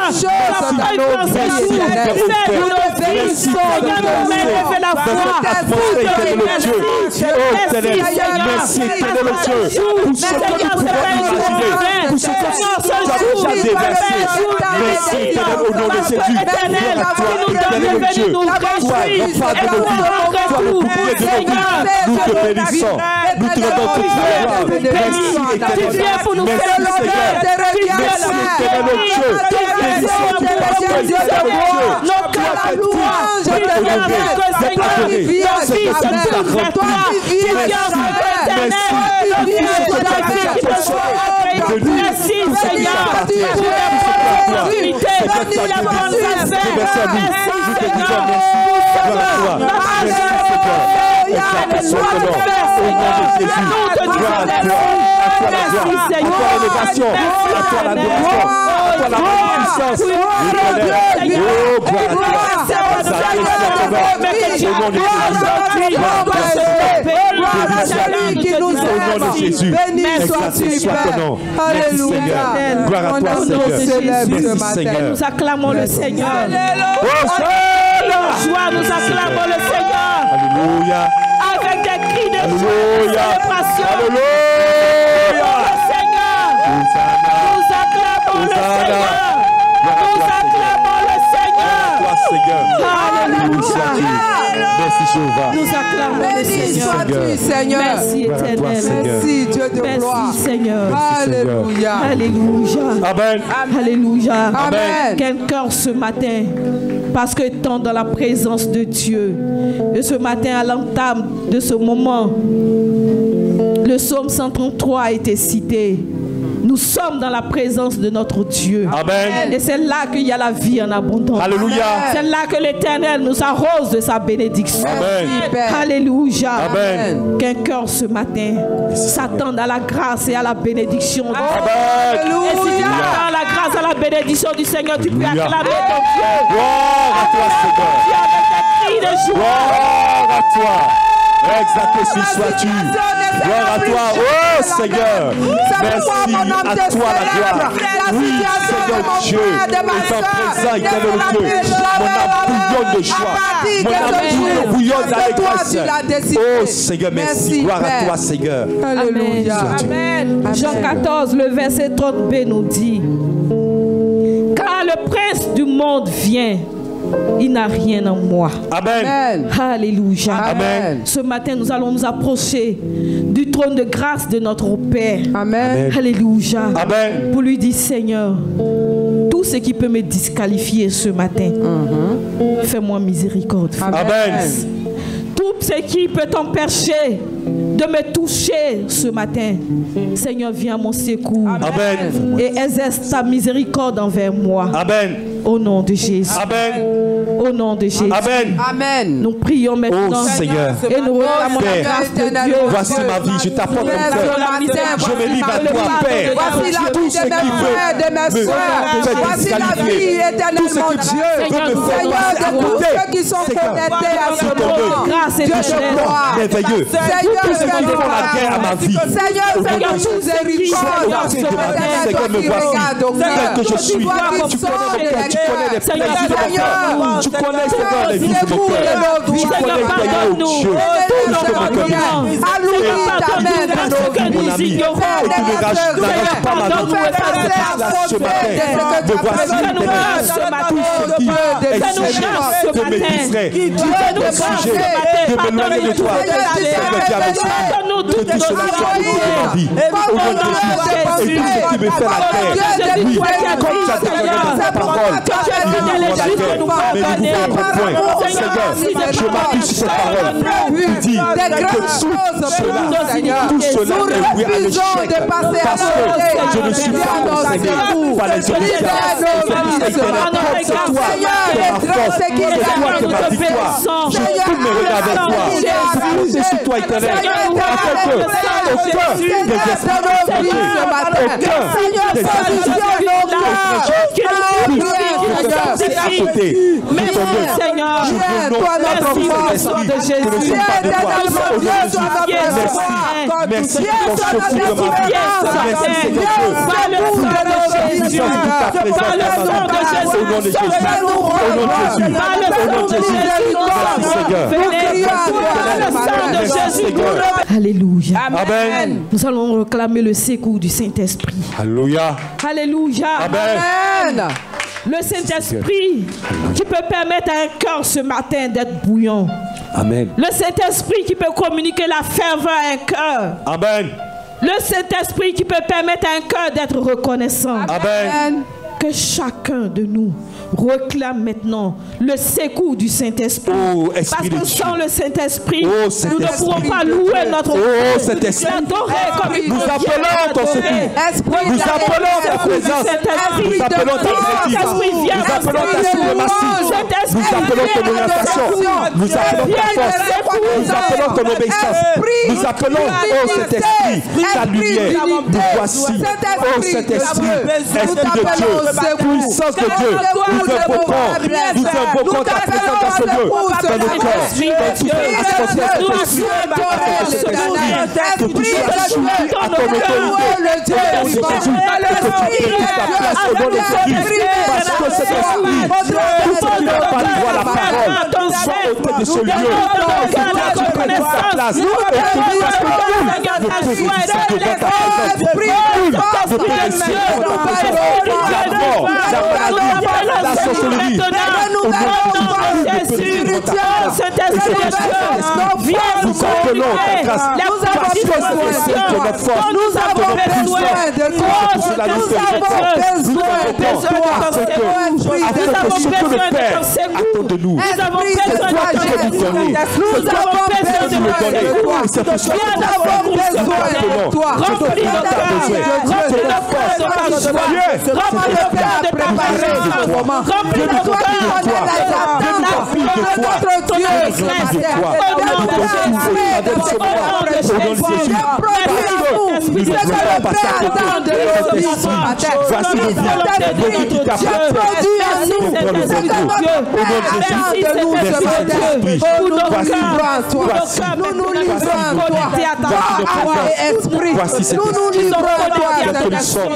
Nous acclamons le Seigneur. Nous acclamons le Seigneur. Alléluia. Avec des cris de joie et de célébration. Alléluia. Le Seigneur. Nous acclamons le Seigneur. Nous acclamons le Seigneur. Alléluia. Merci Jéhovah. Nous acclamons le Seigneur. Merci éternel. Merci Dieu de gloire. Merci Seigneur. Alléluia. Alléluia. Amen. Alléluia. Amen. Quel cœur ce matin, parce que étant dans la présence de Dieu, et ce matin à l'entame de ce moment, le psaume 133 a été cité. Nous sommes dans la présence de notre Dieu. Amen. Et c'est là qu'il y a la vie en abondance. Alléluia. C'est là que l'Éternel nous arrose de sa bénédiction. Amen. Alléluia. Amen. Qu'un cœur ce matin s'attende à la grâce et à la bénédiction de Dieu. Amen. Et si tu attends à la grâce, à la bénédiction du Seigneur, tu peux acclamer ton Dieu. Gloire à toi, Seigneur. Dieu avec des cris de joie. Gloire à toi. Exalté sois-tu. Gloire à toi, oh Seigneur. Merci à toi la gloire. Oui, Seigneur Dieu, étant présent, éternel Dieu, mon âme bouillonne de joie. Mon âme bouillonne d'allégresse. Oh Seigneur, merci. Gloire à toi, Seigneur. Alléluia. Amen. Jean 14, le verset 30b nous dit: car le prince du monde vient, il n'a rien en moi. Amen. Alléluia. Amen. Ce matin, nous allons nous approcher du trône de grâce de notre Père. Amen. Alléluia. Amen. Pour lui dire: Seigneur, tout ce qui peut me disqualifier ce matin, fais-moi miséricorde. Amen. Tout ce qui peut t'empêcher de me toucher ce matin, Seigneur, viens à mon secours. Amen. Et exerce ta miséricorde envers moi. Amen. Au nom de Jésus. Amen. Au nom de Jésus. Amen. Amen. Nous prions maintenant. Oh Seigneur. Et nous réclamons la Père, grâce de Dieu. voici ma vie, je t'apporte mon cœur. Je me livre à toi, Père. Voici la Tout vie ce de mes qui frères, de mes veut soeurs. me faire Voici la vie disqualifier. Tout éternelle, ce mon que Dieu. Dieu veut me faire Seigneur, passer de à tous côté. ceux qui sont C'est comme connectés à ce ton moment. grâce Dieu de éternelle. gloire. merveilleux. Seigneur, Tous ceux qui font la guerre à ma vie. Seigneur, fais que tu miséricorde. Seigneur, me voici. Tel que je suis. Tu connais mon cœur Tu connais les Seigneur, plaisirs de mon cœur. Tu connais, Seigneur, les vies de mon cœur. Tu connais, Seigneur, oh Dieu, tout ce que mon cœur dit. Mon ami, et tu ne rajoutes pas ma vie. Ce matin, me voici l'éternel. Tout ce qui est sujet de mes distraits, tout est sujet de m'éloigner de toi. Seigneur, viens avec que tout cela soit ôté de ma vie. Au nom de Jésus, et tout ce qui me fait la terre. Oui, comme tu as déclaré dans ta parole, nous vivons la terre, mais nous vivons notre point. Seigneur, je m'appuie sur cette parole. Tu dis que tout cela est voué à l'échec parce que je ne suis pas enseigné par les obédients. C'est toi, c'est ma force, c'est toi qui ma victoire. Je tourne mes regards vers toi, pour compter sur toi éternel, afin que aucun des esprits à côté de ton œuvre. Je veux non notre esprit que ne sommes pas de toi. Au nom de Jésus, merci pour ton secours de ma vie. Merci Seigneur Dieu. Au nom de Jésus. Au nom de Jésus. Au nom de Jésus. Merci Seigneur. Alléluia. Amen. Nous allons réclamer le secours du Saint-Esprit. Alléluia. Alléluia. Amen. Le Saint-Esprit qui peut permettre à un cœur ce matin d'être bouillant. Amen. Le Saint-Esprit qui peut communiquer la ferveur à un cœur. Amen. Le Saint-Esprit qui peut permettre à un cœur d'être reconnaissant. Amen. Que chacun de nous réclame maintenant le secours du Saint-Esprit. Oh, parce que sans le Saint-Esprit, nous ne pourrons pas louer notre l'adorer comme il nous appelons ton secours. Nous appelons ta présence. Nous appelons ta directive. Nous appelons ta suprématie. Nous appelons ton orientation. Nous appelons ta force. Nous appelons ton obéissance. Nous appelons, oh Saint-Esprit, ta lumière. Nous voici, oh Saint-Esprit, Esprit de Dieu, puissance de Dieu. Nous invoquons ta présence dans ce lieu, dans nos cœurs, dans toute atmosphère de Jésus, que tu sois soumis à ton autorité, au nom de Jésus, que tu prennes ta place au nom de Jésus, parce que cet esprit, tout ce qui n'a pas droit à la parole, soit ôté de ce lieu, et que toi tu prennes ta place, et que parce que nous ne pouvons devant ta présence, nous ne pouvons devant ta présence, la mort, la maladie, la sorcellerie, au nom de Jésus, nous appelons ta grâce, parce que c'est notre force, nous avons besoin de toi, nous avons besoin de toi, afin que ce que le Père attend de nous, c'est toi qui peux nous donner, c'est toi qui peux nous donner, et c'est pour ça que nous avons besoin de toi, je te donne ta besoin, je te donne force, remplis le Père préparé de toi, Dieu nous remplit de toi, Dieu nous remplit de toi, Dieu nous remplit de toi, de ton souffle, de ce mois, au nom de Jésus, parce que nous ne voulons pas passer à côté de notre esprit, voici le bien, le qui t'appartient, on prend le contrôle, au nom de Jésus, merci Saint-Esprit, voici nous livrons à toi, voici cet esprit, viens que nous sommes,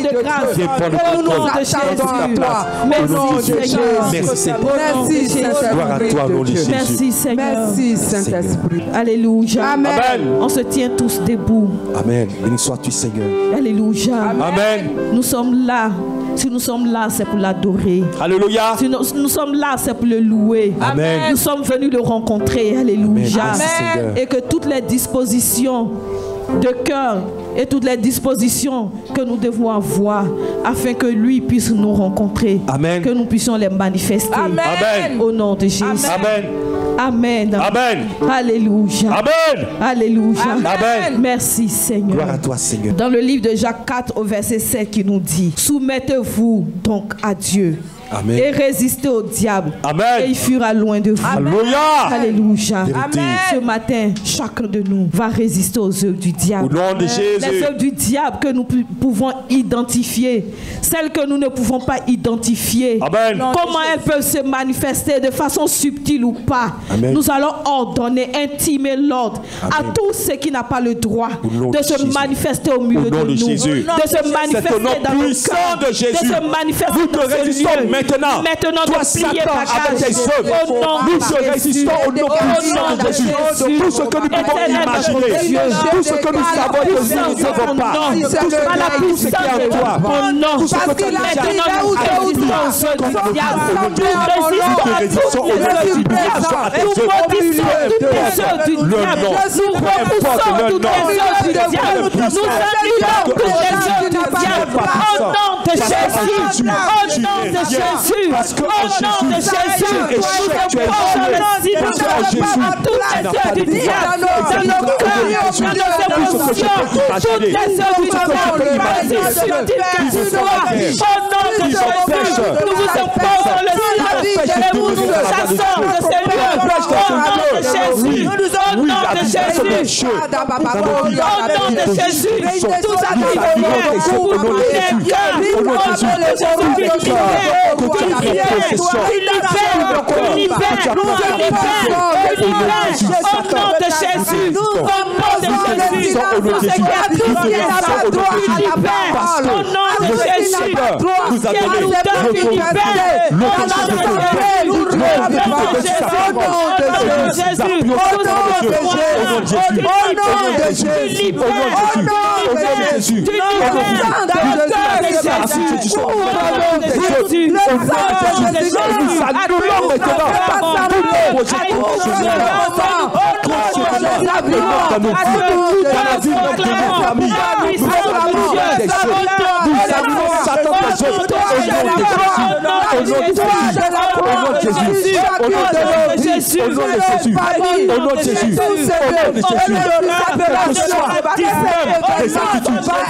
viens prendre le contrôle, prends ta place, au nom de Jésus, merci Seigneur, gloire à toi au nom de Jésus. Merci Seigneur. Merci Saint-Esprit. Alléluia. Amen. On se tient tous debout. Amen. Béni sois-tu Seigneur. Alléluia. Amen. Nous sommes là. Si nous sommes là, c'est pour l'adorer. Alléluia. Si nous sommes là, c'est pour le louer. Amen. Nous sommes venus le rencontrer. Alléluia. Amen. Et que toutes les dispositions de cœur et toutes les dispositions que nous devons avoir afin que lui puisse nous rencontrer. Amen. Que nous puissions les manifester. Amen. Au nom de Jésus. Amen. Amen. Amen. Alléluia. Amen. Alléluia. Amen. Merci Seigneur. Gloire à toi Seigneur. Dans le livre de Jacques 4 au verset 7 qui nous dit: soumettez-vous donc à Dieu. Amen. Et résistez au diable. Amen. Et il fuira loin de vous. Alléluia. Alléluia. Amen. Ce matin, chacun de nous va résister aux œuvres du diable. Au nom de Jésus. Les œuvres du diable que nous pouvons identifier, celles que nous ne pouvons pas identifier. Amen. Comment elles peuvent se manifester de façon subtile ou pas. Amen. Nous allons ordonner, intimer l'ordre à tous ceux qui n'ont pas le droit de se manifester au milieu de nous. De se manifester dans nos cœurs. De se manifester dans ce lieu. Maintenant, toi Satan, avec tes œuvres, nous te résistons au nom puissant de Jésus. Tout ce que nous pouvons imaginer, tout ce que nous savons que nous ne devons pas, tout ce qui est en toi, tout ce que tu as déjà résistons au nom de Jésus.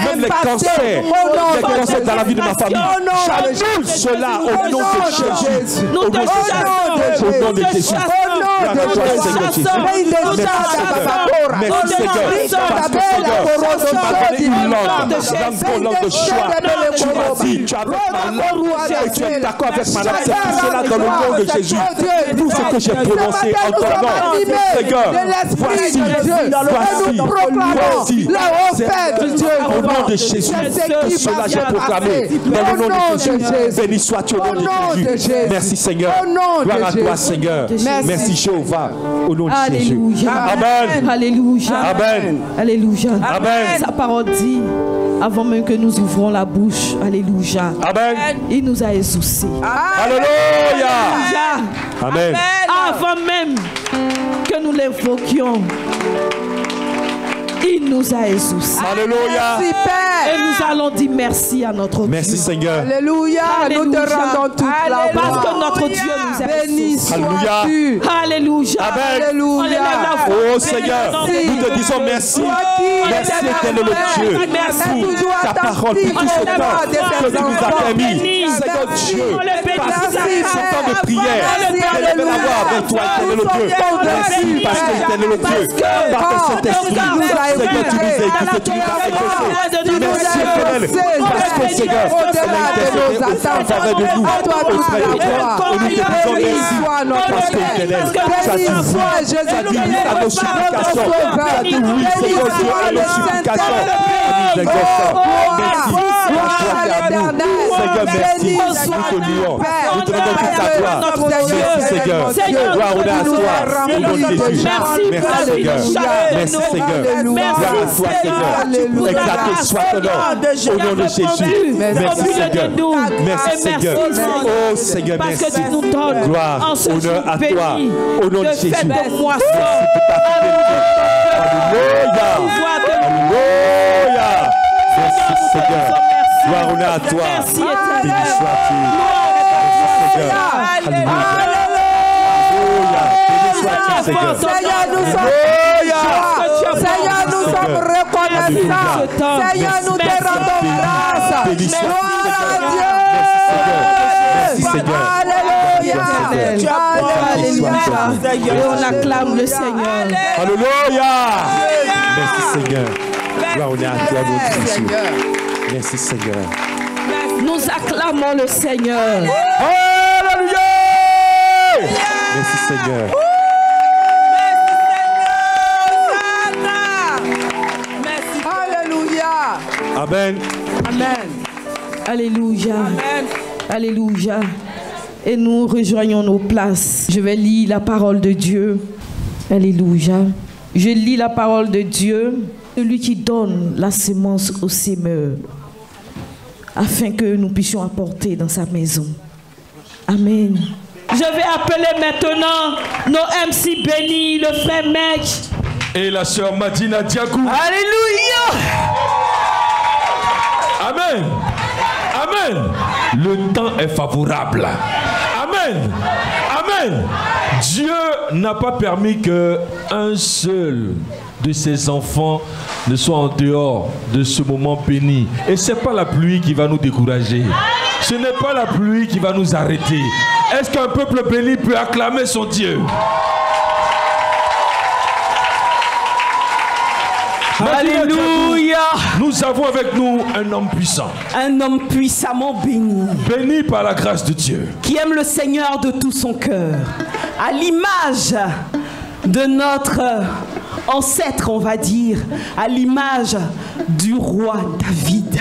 Même les cancers dans la vie de ma famille, j'annule cela au nom de Jésus. Au nom de Jésus. Merci Seigneur. Parce que Seigneur, tu m'as donné une langue de choix. Tu m'as dit, tu as avec ma langue et tu es d'accord avec ma langue. C'est pour cela dans le nom de Jésus. Tout ce que j'ai prononcé en ton nom, Seigneur, voici, au nom de Jésus, que cela j'ai proclamé. Dans le nom de Jésus, béni sois-tu au nom de Jésus. Merci Seigneur. Gloire à toi Seigneur. Merci Jéhovah. Au nom de Jésus. Amen. Alléluia. Amen. Alléluia. Amen. Sa parole dit, avant même que nous ouvrons la bouche, alléluia. Amen. Il nous a exaucés. Alléluia. Amen. Avant même que nous l'invoquions, il nous a exaucés. Alléluia. Et nous allons dire merci à notre Dieu. Merci Seigneur. Alléluia. Nous te rendons toute la gloire. Parce que notre Dieu nous a Béni Alléluia. sois-tu. Alléluia. Amen. Alléluia. Oh Seigneur, nous te disons merci. Merci éternel le Dieu. Merci. Pour ta parole, pour tout ce temps que tu nous as permis. Seigneur Dieu, parce que ce temps de prière, de lever la voix avant toi, éternel le Dieu. Merci parce que éternel le Dieu, par ton Saint-Esprit, Seigneur, tu nous écoutes, tu nous as exaucés. Merci éternel, parce que Seigneur, tu as intercédé en faveur de nous, auprès de toi. Et nous te disons merci, parce que éternel, tu as dit oui, tu as dit oui à nos supplications, tu as dit oui, Seigneur Dieu, à nos supplications. Nous exauçons. Merci. Seigneur, merci. Nous te louons. Nous te rendons toute ta gloire. Merci, Seigneur. Gloire à toi. Au nom de Jésus. Merci, Seigneur. Merci, Seigneur. Gloire à toi, Seigneur. Exalté soit ton nom. Au nom de Jésus. Merci, Seigneur. Merci, Seigneur. Oh, Seigneur, merci. Gloire, honneur à toi. Au nom de Jésus. Merci pour ta fidélité. Alléluia. Alléluia. Merci, Seigneur. Gloire, honneur à toi. Béni sois-tu. Seigneur. Alléluia. Béni sois-tu, Seigneur. Seigneur, nous sommes reconnaissants. Seigneur, nous te rendons grâce. Gloire à Dieu. Merci, Seigneur. Alléluia. Et on acclame le Seigneur. Alléluia. Merci, Seigneur. Gloire, honneur à toi, notre Jésus. Merci, Seigneur. Nous acclamons le Seigneur. Alléluia. Merci, Seigneur. Alléluia. Amen. Amen. Alléluia. Alléluia. et nous rejoignons nos places. Je vais lire la parole de Dieu. Alléluia. Je lis la parole de Dieu, celui qui donne la semence au semeur, afin que nous puissions apporter dans sa maison. Amen. Je vais appeler maintenant nos MC bénis, le frère Mec et la sœur Madina Diakou. Alléluia. Amen. Amen. Le temps est favorable. Amen. Amen. Dieu n'a pas permis qu'un seul de ses enfants ne soit en dehors de ce moment béni. Et ce n'est pas la pluie qui va nous décourager. Ce n'est pas la pluie qui va nous arrêter. Est-ce qu'un peuple béni peut acclamer son Dieu? Alléluia. Nous avons avec nous un homme puissant. Un homme puissamment béni. Béni par la grâce de Dieu. Qui aime le Seigneur de tout son cœur. À l'image de notre ancêtre, on va dire. À l'image du roi David.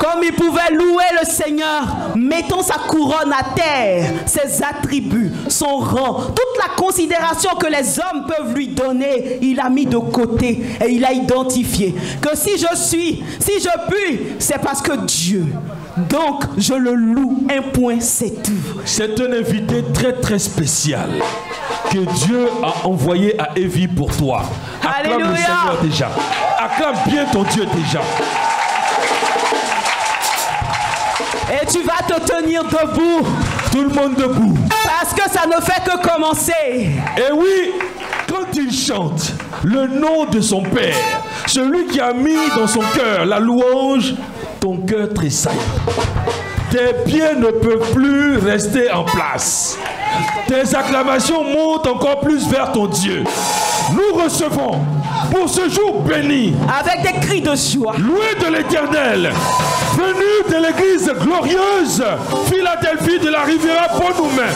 Comme il pouvait louer le Seigneur, mettons sa couronne à terre, ses attributs, son rang, toute la considération que les hommes peuvent lui donner, il a mis de côté et il a identifié que si je puis, c'est parce que Dieu. Donc, je le loue, un point, c'est tout. C'est un invité très très spécial que Dieu a envoyé à Evie pour toi. Acclame Alléluia. le Seigneur déjà. Acclame bien ton Dieu déjà. Et tu vas te tenir debout. Tout le monde debout. Parce que ça ne fait que commencer. Et oui, quand il chante le nom de son Père, celui qui a mis dans son cœur la louange, ton cœur tressaille. Tes pieds ne peuvent plus rester en place. Tes acclamations montent encore plus vers ton Dieu. Nous recevons pour ce jour béni, avec des cris de joie, loué de l'Éternel, venu de l'église glorieuse Philadelphie de la Riviera Pont-Noumen,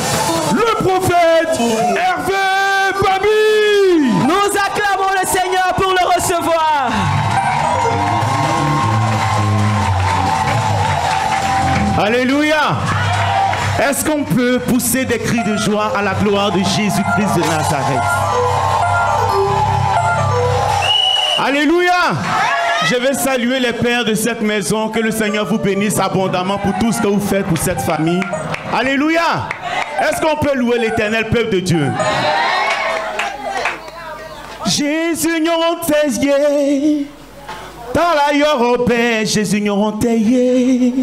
le prophète Hervé Babi. Nous acclamons le Seigneur pour le recevoir. Alléluia. Est-ce qu'on peut pousser des cris de joie à la gloire de Jésus-Christ de Nazareth? Alléluia. Je vais saluer les pères de cette maison. Que le Seigneur vous bénisse abondamment pour tout ce que vous faites pour cette famille. Alléluia. Est-ce qu'on peut louer l'Éternel, peuple de Dieu? Jésus n'auront taillé dans la Europe, Jésus n'auront taillé.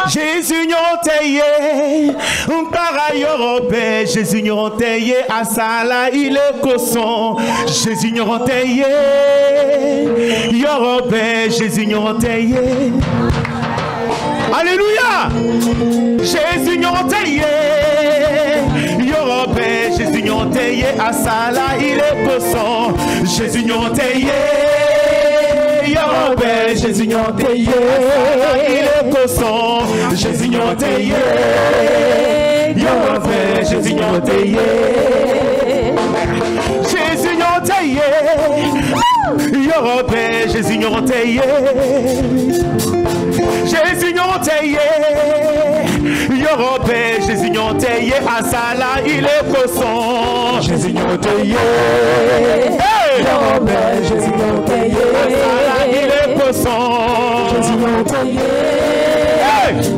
Jésus n'auront taillé par Europe, Jésus n'auront taillé à Sala, il est cosson. Jésus n'auront taillé Europe, Jésus n'auront taillé. Alléluia. Jésus n'auront taillé Europe, Jésus n'auront taillé à Sala, il est cosson. Jésus n'auront taillé Europe, Jésus n'auront taillé, il est cosson. Jésus n'auront taillé Europe, Jésus n'auront taillé. Jésus n'auront taillé Europe, Jésus n'auront taillé. Jésus n'auront taillé Europe, Jésus n'auront taillé à Sala, il est cosson. Jésus n'auront taillé Europe, Jésus n'auront taillé à Sala, il est cosson. Jésus n'auront taillé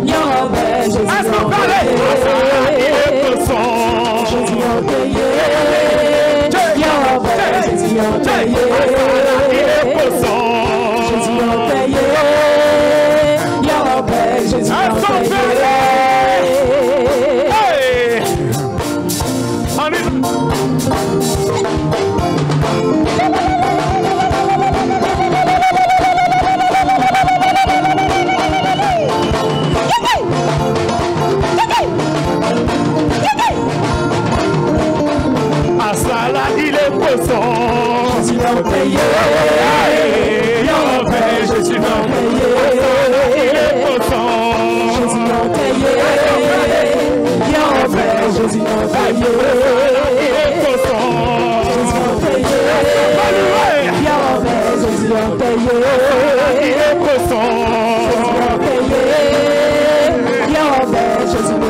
Europe, Jésus n'auront taillé à Sala, il est cosson. Jésus n'auront taillé Europe, Jésus n'auront taillé à Sala, il est cosson. Jésus n'auront taillé Europe, Jésus n'auront taillé. Asala, il est poisson. Jésus n'a payé. Jésus n'a payé. Il est poisson. Jésus n'a payé. Jésus n'a payé. Il est poisson. Jésus n'a payé. Jésus n'a payé. Il est poisson. Jésus n'a payé. Jésus n'a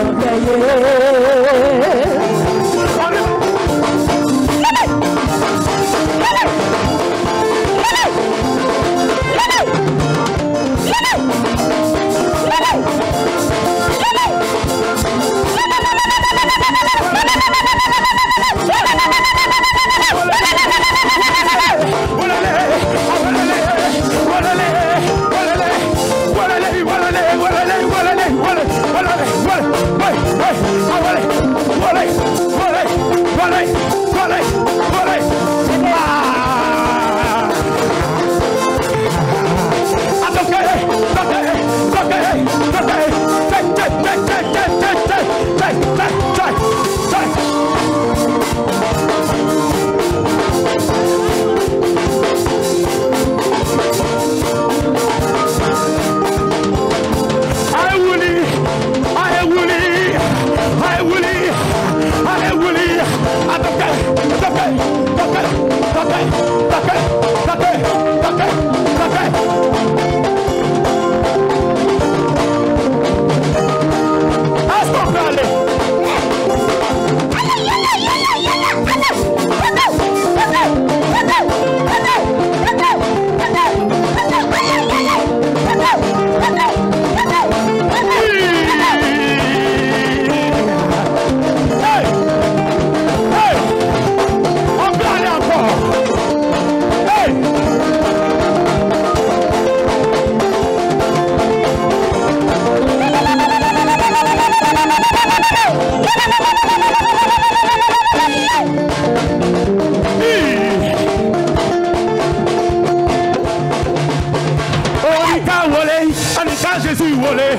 Jésus volé.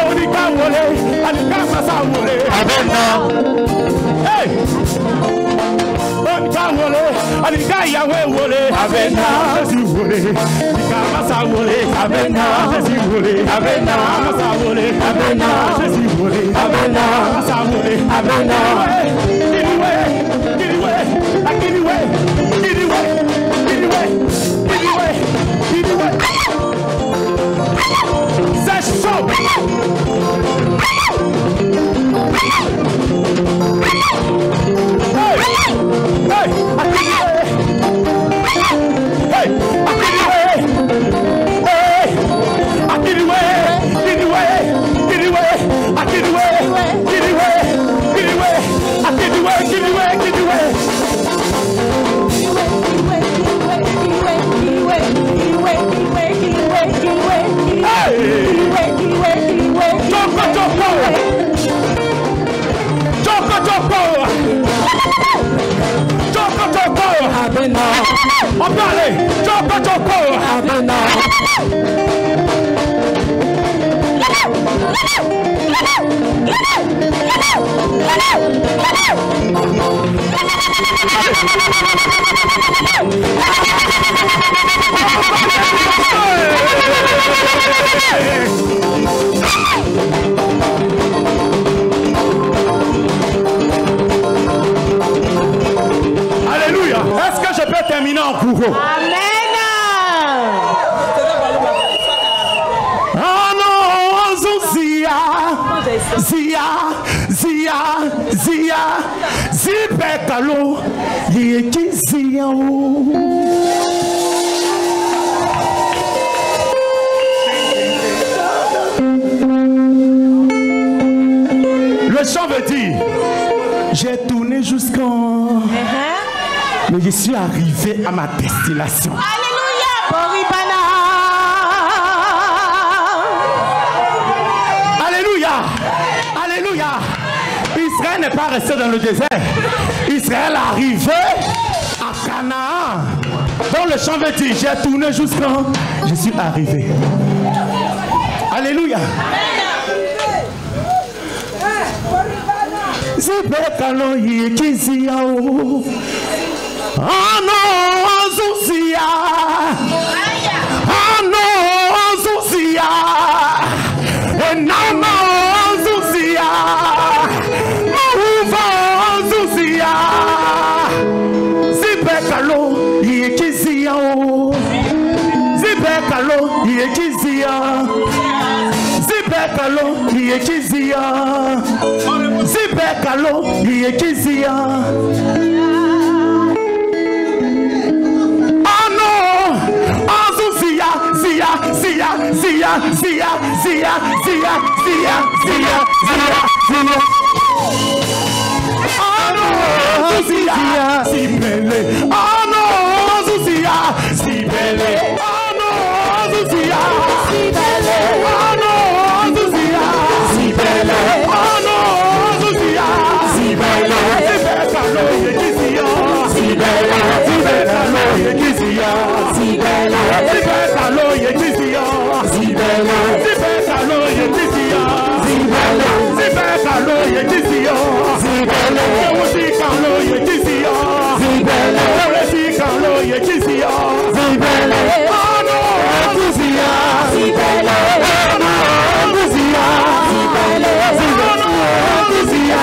Onika volé, Anika masa volé. Abena. Hey. Onika volé, Anika Yahweh volé. Abena. Jésus volé. Anika masa volé. Abena. Jésus volé. Abena. Masa volé. Abena. Jésus volé. Abena. Masa volé. Abena. C'est chaud. On peut aller. Choco. Alléluia. Est-ce que je peux terminer en courant? Amen. Oh non, Zia, Zipekalo, Yekizia. Le chant veut dire, j'ai tourné jusqu'en... Mais je suis arrivé à ma destination. Alléluia. Boribana. Alléluia. Israël n'est pas resté dans le désert. Israël est arrivé à Canaan. Dans le chant veut dire, j'ai tourné jusqu'en... Je suis arrivé. Alléluia. Zibekalo yekizia o. Oh non, Zuzia. Oh non, Zuzia. Et non, Zuzia. Mouva, Zuzia. Zibekalo yekizia o. Zibekalo yekizia. Zibekalo yekizia. Zibekalo yekizia. Oh non, oh Zia. Oh non, Zia, si belle. Oh non, Zia, si belle. Oh non, Zia, si belle. Oh non, Zia, si belle. Oh non, Zia, si belle. Zibekalo yekizia, si belle. Zibekalo yekizia, si belle. Zibekalo yekizia, si belle. Zibekalo yekizia, si belle. Zibekalo yekizia, si belle. Zibekalo yekizia, si belle. Zibekalo yekizia, si belle. Oh non, Zia, si belle. Oh non, Zia, si belle. Oh non, Zia,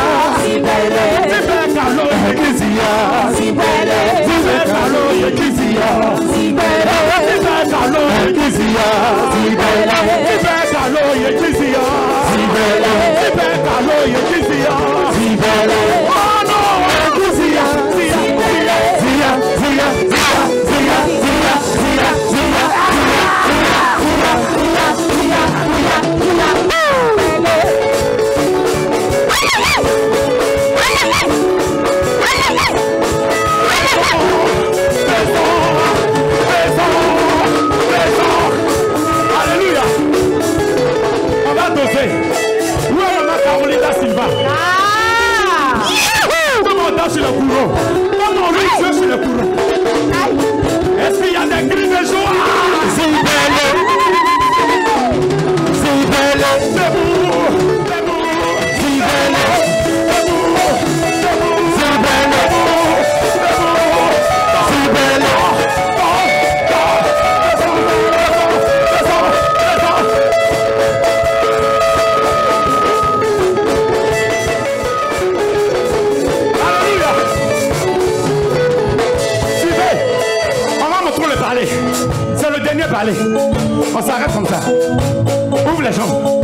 si belle. Zibekalo yekizia, si belle. Zibekalo yekizia, si belle. Zibekalo yekizia, si belle. Zibekalo yekizia, si belle. Zibekalo yekizia, si belle. Oh non, Zia, Alléluia. On va danser. Carolina Silva. Commandant sur le courant. Commandant sur le courant. Est-ce qu'il y a des cris de joie? C'est belle. C'est belle. C'est beau. C'est beau. C'est belle. C'est beau. C'est beau. C'est belle. C'est belle. C'est le dernier balai. On s'arrête comme ça. Ouvre les jambes.